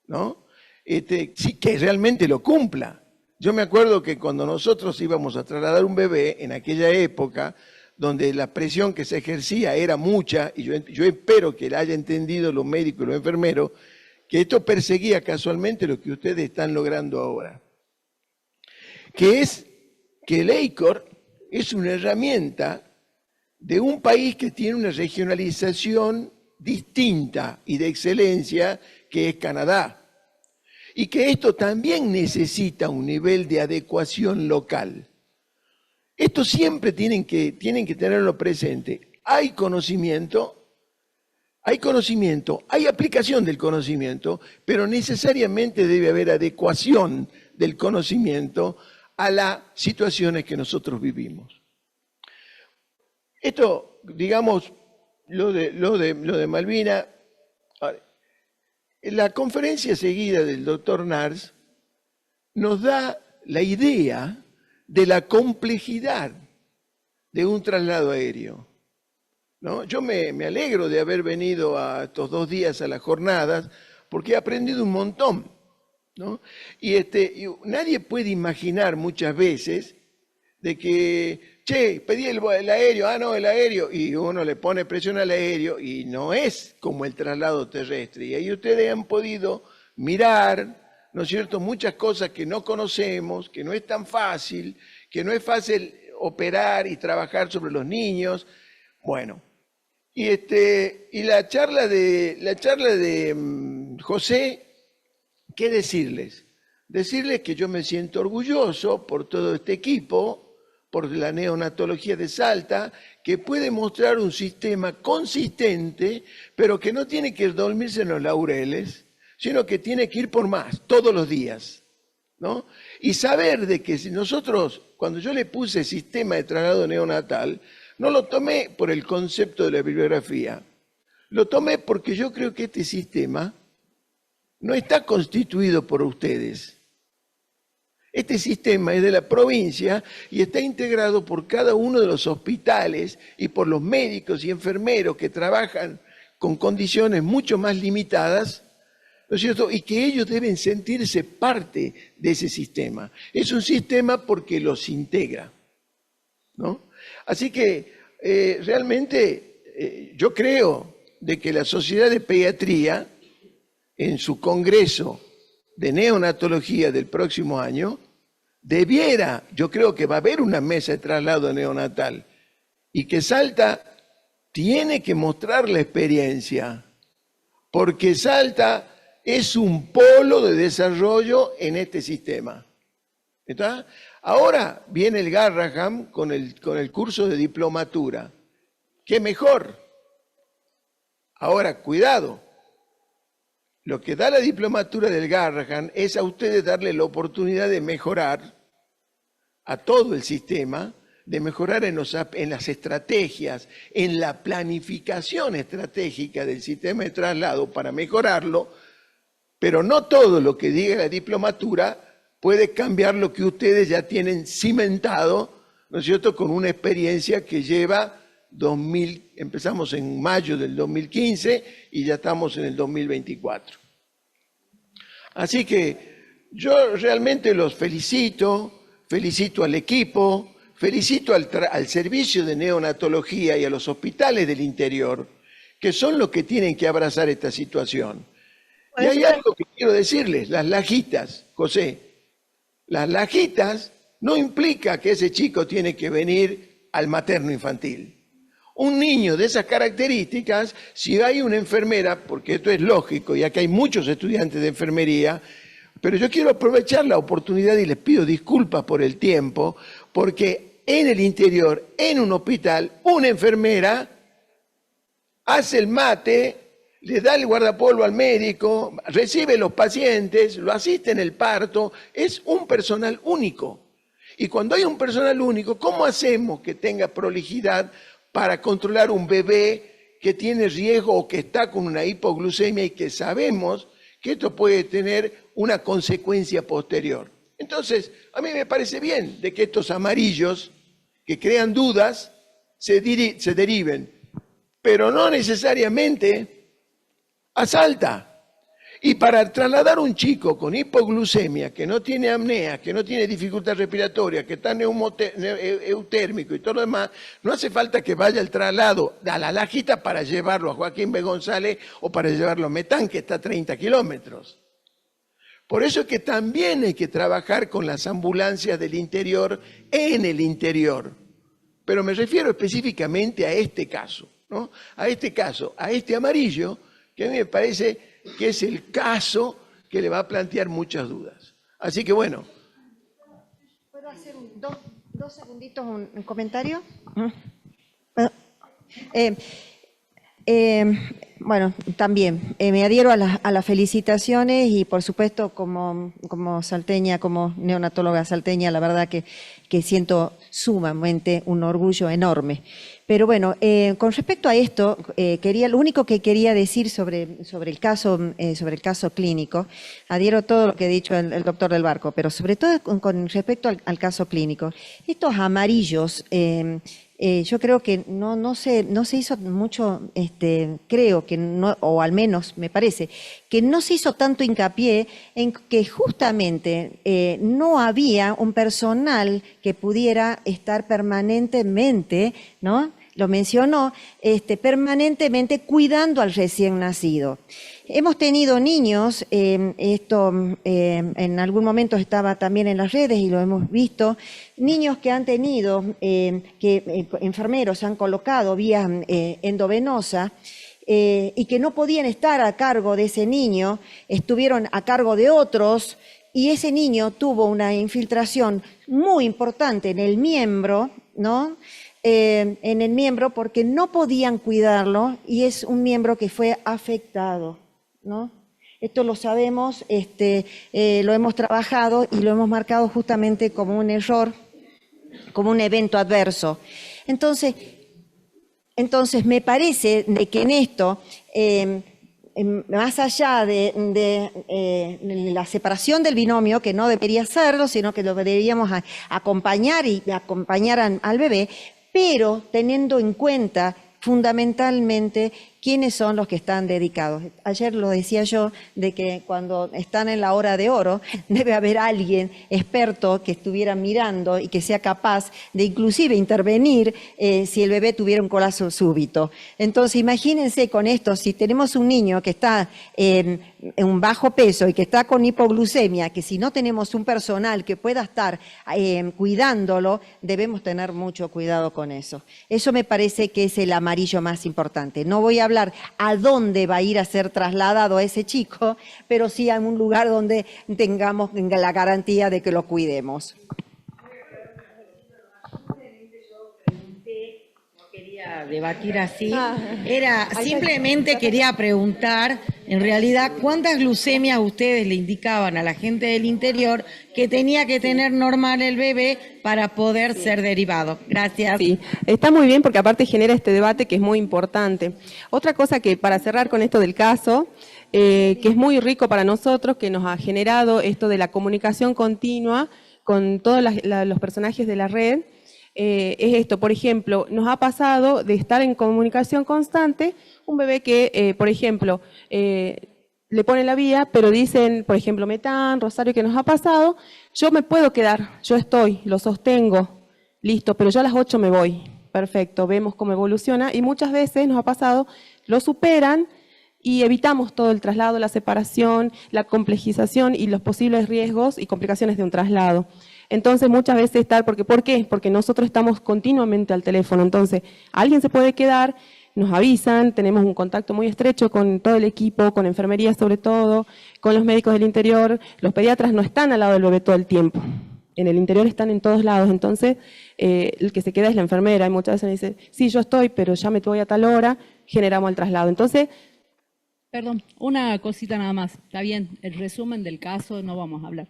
¿no? Sí, que realmente lo cumpla. Yo me acuerdo que cuando nosotros íbamos a trasladar un bebé en aquella época, donde la presión que se ejercía era mucha, y yo espero que haya entendido los médicos y los enfermeros, que esto perseguía casualmente lo que ustedes están logrando ahora. Que es que el EICOR es una herramienta de un país que tiene una regionalización distinta y de excelencia, que es Canadá. Y que esto también necesita un nivel de adecuación local. Esto siempre tienen que tenerlo presente. Hay conocimiento, hay aplicación del conocimiento, pero necesariamente debe haber adecuación del conocimiento a las situaciones que nosotros vivimos. Esto, digamos, lo de Malvina, la conferencia seguida del doctor Nars nos da la idea de la complejidad de un traslado aéreo, ¿no? Yo me alegro de haber venido a estos 2 días a las jornadas porque he aprendido un montón, ¿no? Y nadie puede imaginar muchas veces de que, che, pedí el aéreo, no, el aéreo, y uno le pone presión al aéreo y no es como el traslado terrestre. Y ahí ustedes han podido mirar, ¿no es cierto?, muchas cosas que no conocemos, que no es tan fácil, que no es fácil operar y trabajar sobre los niños. Bueno, y la charla de José, ¿qué decirles? Decirles que yo me siento orgulloso por todo este equipo, por la neonatología de Salta, que puede mostrar un sistema consistente, pero que no tiene que dormirse en los laureles, sino que tiene que ir por más, todos los días, ¿no? Y saber de que si nosotros, cuando yo le puse sistema de traslado neonatal, no lo tomé por el concepto de la bibliografía, lo tomé porque yo creo que este sistema no está constituido por ustedes. Este sistema es de la provincia y está integrado por cada uno de los hospitales y por los médicos y enfermeros que trabajan con condiciones mucho más limitadas, ¿no es cierto? Y que ellos deben sentirse parte de ese sistema. Es un sistema porque los integra, ¿no? Así que realmente yo creo de que la Sociedad de Pediatría, en su congreso de neonatología del próximo año, debiera, yo creo que va a haber una mesa de traslado neonatal y que Salta tiene que mostrar la experiencia, porque Salta es un polo de desarrollo en este sistema. ¿Está? Ahora viene el Garraham con el curso de diplomatura. ¿Qué mejor? Ahora, cuidado. Lo que da la diplomatura del Garraham es a ustedes darle la oportunidad de mejorar a todo el sistema, de mejorar en las estrategias, en la planificación estratégica del sistema de traslado para mejorarlo, pero no todo lo que diga la diplomatura puede cambiar lo que ustedes ya tienen cimentado, ¿no es cierto?, con una experiencia que lleva empezamos en mayo del 2015 y ya estamos en el 2024. Así que yo realmente los felicito al equipo, felicito al servicio de neonatología y a los hospitales del interior, que son los que tienen que abrazar esta situación. Y hay algo que quiero decirles, las lajitas, José, las lajitas no implica que ese chico tiene que venir al materno infantil. Un niño de esas características, si hay una enfermera, porque esto es lógico, ya que hay muchos estudiantes de enfermería, pero yo quiero aprovechar la oportunidad y les pido disculpas por el tiempo, porque en el interior, en un hospital, una enfermera hace el mate, le da el guardapolvo al médico, recibe los pacientes, lo asiste en el parto, es un personal único. Y cuando hay un personal único, ¿cómo hacemos que tenga prolijidad para controlar un bebé que tiene riesgo o que está con una hipoglucemia y que sabemos que esto puede tener una consecuencia posterior? Entonces, a mí me parece bien de que estos amarillos que crean dudas se deriven, pero no necesariamente a Salta. Y para trasladar a un chico con hipoglucemia, que no tiene apnea, que no tiene dificultad respiratoria, que está eutérmico y todo lo demás, no hace falta que vaya el traslado a la Lajita para llevarlo a Joaquín B. González o para llevarlo a Metán, que está a 30 kilómetros. Por eso es que también hay que trabajar con las ambulancias del interior en el interior, pero me refiero específicamente a este caso, ¿no? A este caso, a este amarillo, que a mí me parece que es el caso que le va a plantear muchas dudas. Así que bueno. ¿Puedo hacer dos segunditos un comentario? Bueno, también me adhiero a las felicitaciones y por supuesto como salteña, como neonatóloga salteña, la verdad que siento sumamente un orgullo enorme. Pero bueno, con respecto a esto, lo único que quería decir sobre el caso clínico, adhiero a todo lo que ha dicho el doctor del Barco, pero sobre todo con respecto al caso clínico, estos amarillos, yo creo que no se hizo mucho, creo que no, o al menos me parece, que no se hizo tanto hincapié en que justamente no había un personal que pudiera estar permanentemente, ¿no? Lo mencionó, permanentemente cuidando al recién nacido. Hemos tenido niños, en algún momento estaba también en las redes y lo hemos visto, niños que han tenido, enfermeros han colocado vía endovenosa y que no podían estar a cargo de ese niño, estuvieron a cargo de otros y ese niño tuvo una infiltración muy importante en el miembro, ¿no? En el miembro porque no podían cuidarlo y es un miembro que fue afectado, ¿no? Esto lo sabemos, lo hemos trabajado y lo hemos marcado justamente como un error, como un evento adverso. Entonces me parece de que en esto, más allá de la separación del binomio, que no debería serlo, sino que lo deberíamos acompañar y acompañar al bebé, pero teniendo en cuenta fundamentalmente quiénes son los que están dedicados. Ayer lo decía yo, de que cuando están en la hora de oro, debe haber alguien experto que estuviera mirando y que sea capaz de inclusive intervenir si el bebé tuviera un colapso súbito. Entonces, imagínense con esto, si tenemos un niño que está en un bajo peso y que está con hipoglucemia, que si no tenemos un personal que pueda estar cuidándolo, debemos tener mucho cuidado con eso. Eso me parece que es el amarillo más importante. No voy a hablar a dónde va a ir a ser trasladado ese chico, pero sí a un lugar donde tengamos la garantía de que lo cuidemos. No quería debatir así, simplemente quería preguntar, en realidad, ¿cuántas glucemias ustedes le indicaban a la gente del interior que tenía que tener normal el bebé para poder ser derivado? Gracias. Sí, está muy bien porque aparte genera este debate que es muy importante. Otra cosa que para cerrar con esto del caso, que es muy rico para nosotros, que nos ha generado esto de la comunicación continua con todos los personajes de la red, es esto, por ejemplo, nos ha pasado de estar en comunicación constante, un bebé que, por ejemplo, le ponen la vía, pero dicen, por ejemplo, Metán, Rosario, que nos ha pasado, yo me puedo quedar, yo estoy, lo sostengo, listo, pero yo a las 8 me voy. Perfecto, vemos cómo evoluciona y muchas veces nos ha pasado, lo superan y evitamos todo el traslado, la separación, la complejización y los posibles riesgos y complicaciones de un traslado. Entonces muchas veces ¿por qué? Porque nosotros estamos continuamente al teléfono, entonces alguien se puede quedar, nos avisan, tenemos un contacto muy estrecho con todo el equipo, con enfermería sobre todo, con los médicos del interior. Los pediatras no están al lado del bebé todo el tiempo, en el interior están en todos lados, entonces el que se queda es la enfermera y muchas veces me dice, sí, yo estoy, pero ya me voy a tal hora, generamos el traslado. Entonces, perdón, una cosita nada más, está bien, el resumen del caso no vamos a hablar.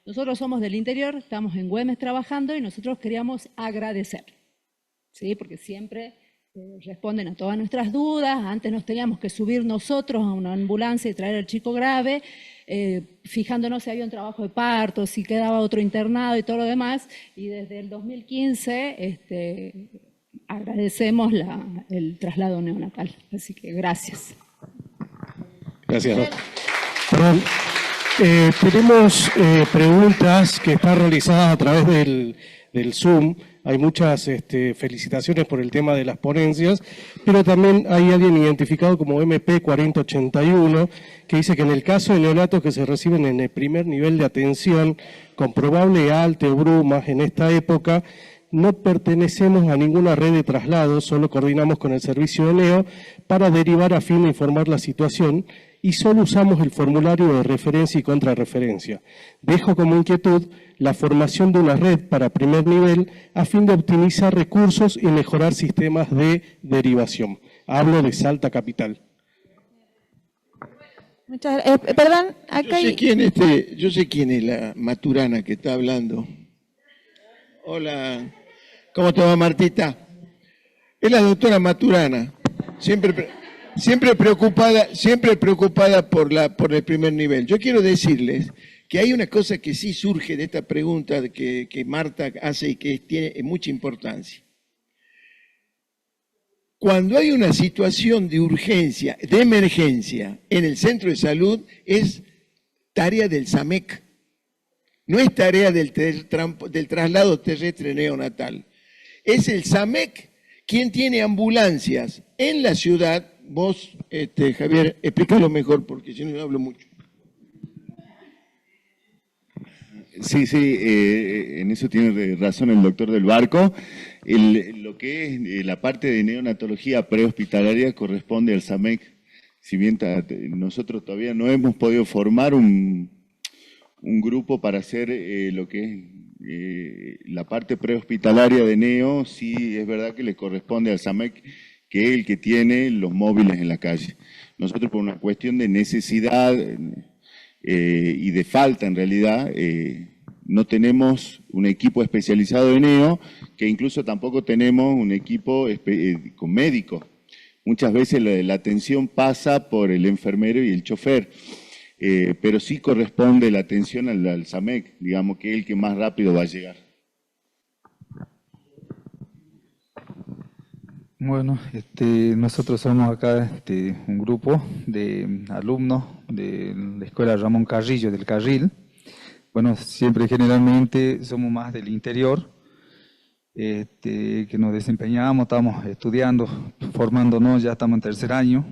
Nosotros somos del interior, estamos en Güemes trabajando y nosotros queríamos agradecer, ¿sí? Porque siempre responden a todas nuestras dudas. Antes nos teníamos que subir nosotros a una ambulancia y traer al chico grave, fijándonos si había un trabajo de parto, si quedaba otro internado y todo lo demás. Y desde el 2015 agradecemos el traslado neonatal. Así que gracias. Gracias. Perdón. Tenemos preguntas que están realizadas a través del Zoom. Hay muchas felicitaciones por el tema de las ponencias, pero también hay alguien identificado como MP4081 que dice que en el caso de neonatos que se reciben en el primer nivel de atención con probable ALTE o brumas en esta época, no pertenecemos a ninguna red de traslado, solo coordinamos con el servicio de Neo para derivar a fin de informar la situación y solo usamos el formulario de referencia y contrarreferencia. Dejo como inquietud la formación de una red para primer nivel a fin de optimizar recursos y mejorar sistemas de derivación. Hablo de Salta Capital. Muchas perdón, acá yo sé quién es la maturana que está hablando. Hola, ¿cómo te va, Martita? Es la doctora Maturana, siempre preocupada por el primer nivel. Yo quiero decirles que hay una cosa que sí surge de esta pregunta que Marta hace y que tiene mucha importancia. Cuando hay una situación de urgencia, de emergencia en el centro de salud, es tarea del SAMEC. No es tarea del traslado terrestre neonatal. Es el SAMEC quien tiene ambulancias en la ciudad. Vos, Javier, explícalo mejor porque si no hablo mucho. Sí, en eso tiene razón el doctor del Barco. Lo que es la parte de neonatología prehospitalaria corresponde al SAMEC. Si bien nosotros todavía no hemos podido formar un grupo para hacer lo que es la parte prehospitalaria de neo, sí es verdad que le corresponde al SAMEC, que es el que tiene los móviles en la calle. Nosotros, por una cuestión de necesidad y de falta en realidad, no tenemos un equipo especializado de neo, que incluso tampoco tenemos un equipo con médicos. Muchas veces la atención pasa por el enfermero y el chofer, pero sí corresponde la atención al SAMEC, digamos que es el que más rápido va a llegar. Bueno, nosotros somos acá un grupo de alumnos de la Escuela Ramón Carrillo del Carril. Bueno, siempre generalmente somos más del interior, que nos desempeñamos, estamos estudiando, formándonos, ya estamos en tercer año.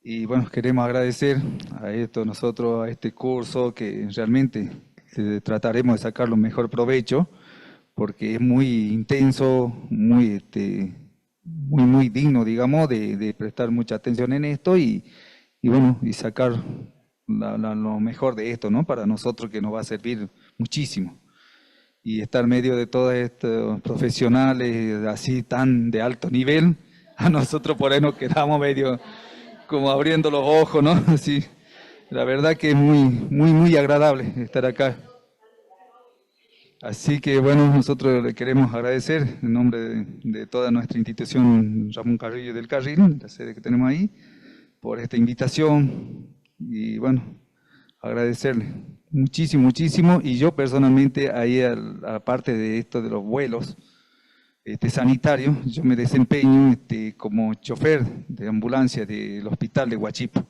Y bueno, queremos agradecer a nosotros, a este curso, que realmente trataremos de sacar lo mejor provecho, porque es muy intenso, muy digno, digamos, de prestar mucha atención en esto y bueno, y sacar lo mejor de esto, ¿no? Para nosotros, que nos va a servir muchísimo. Y estar en medio de todos estos profesionales así tan de alto nivel, a nosotros por ahí nos quedamos medio como abriendo los ojos, ¿no? Así, la verdad que es muy agradable estar acá. Así que bueno, nosotros le queremos agradecer en nombre de toda nuestra institución Ramón Carrillo del Carril, la sede que tenemos ahí, por esta invitación y bueno, agradecerle muchísimo. Y yo personalmente ahí, aparte de esto de los vuelos sanitarios, yo me desempeño como chofer de ambulancia del hospital de Huachipa.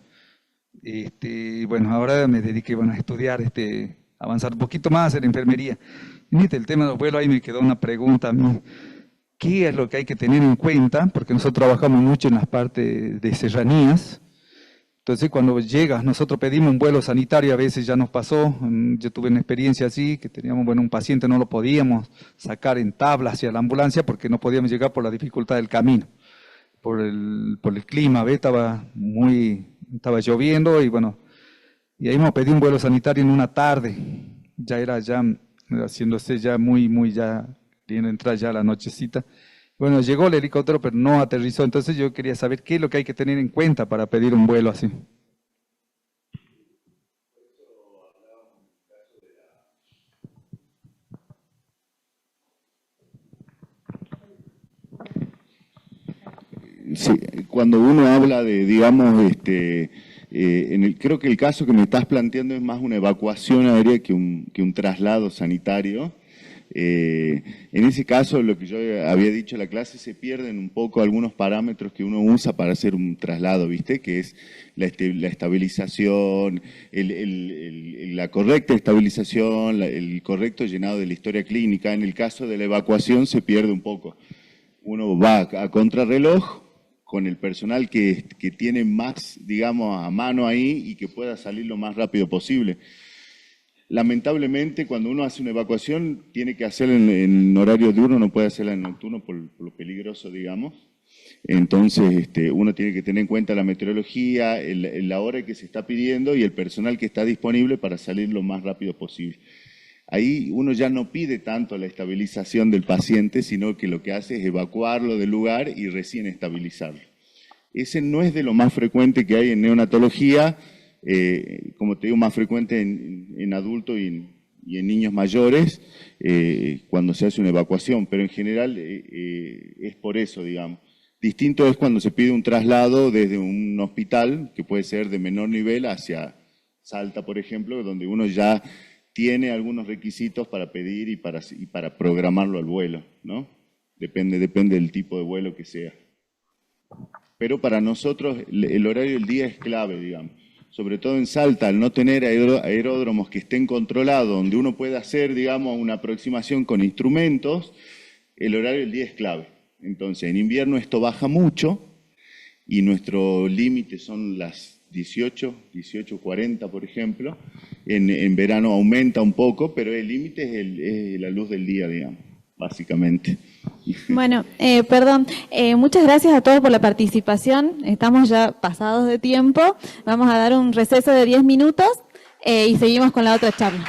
Bueno, ahora me dediqué a estudiar, avanzar un poquito más en enfermería. El tema de los vuelos, ahí me quedó una pregunta a mí. ¿Qué es lo que hay que tener en cuenta? Porque nosotros trabajamos mucho en las partes de serranías. Entonces, cuando llegas, nosotros pedimos un vuelo sanitario, a veces ya nos pasó. Yo tuve una experiencia así, que teníamos, un paciente no lo podíamos sacar en tabla hacia la ambulancia porque no podíamos llegar por la dificultad del camino, por el clima, ¿ves? Estaba lloviendo y bueno, y ahí hemos pedido un vuelo sanitario en una tarde. Ya era haciéndose ya ya queriendo entrar ya la nochecita. Bueno, llegó el helicóptero, pero no aterrizó. Entonces yo quería saber qué es lo que hay que tener en cuenta para pedir un vuelo así. Sí, cuando uno habla de, digamos, creo que el caso que me estás planteando es más una evacuación aérea que un traslado sanitario. En ese caso, lo que yo había dicho en la clase, se pierden un poco algunos parámetros que uno usa para hacer un traslado, ¿viste? Que es la estabilización, la correcta estabilización, el correcto llenado de la historia clínica. En el caso de la evacuación se pierde un poco. Uno va a contrarreloj con el personal que tiene más, digamos, a mano ahí y que pueda salir lo más rápido posible. lamentablemente, cuando uno hace una evacuación, tiene que hacerla en horario diurno, no puede hacerla en nocturno por lo peligroso, digamos. Entonces, uno tiene que tener en cuenta la meteorología, la hora que se está pidiendo y el personal que está disponible para salir lo más rápido posible. Ahí uno ya no pide tanto la estabilización del paciente, sino que lo que hace es evacuarlo del lugar y recién estabilizarlo. Ese no es de lo más frecuente que hay en neonatología, como te digo, más frecuente en adultos y en niños mayores cuando se hace una evacuación, pero en general es por eso, digamos. Distinto es cuando se pide un traslado desde un hospital, que puede ser de menor nivel, hacia Salta, por ejemplo, donde uno ya tiene algunos requisitos para pedir y para programarlo al vuelo, ¿no? Depende del tipo de vuelo que sea. Pero para nosotros el horario del día es clave, digamos. Sobre todo en Salta, al no tener aeródromos que estén controlados, donde uno puede hacer, digamos, una aproximación con instrumentos, el horario del día es clave. Entonces, en invierno esto baja mucho y nuestro límite son las 18:40, por ejemplo. En verano aumenta un poco, pero el límite es la luz del día, digamos, básicamente. Bueno, perdón, muchas gracias a todos por la participación. Estamos ya pasados de tiempo. Vamos a dar un receso de 10 minutos y seguimos con la otra charla.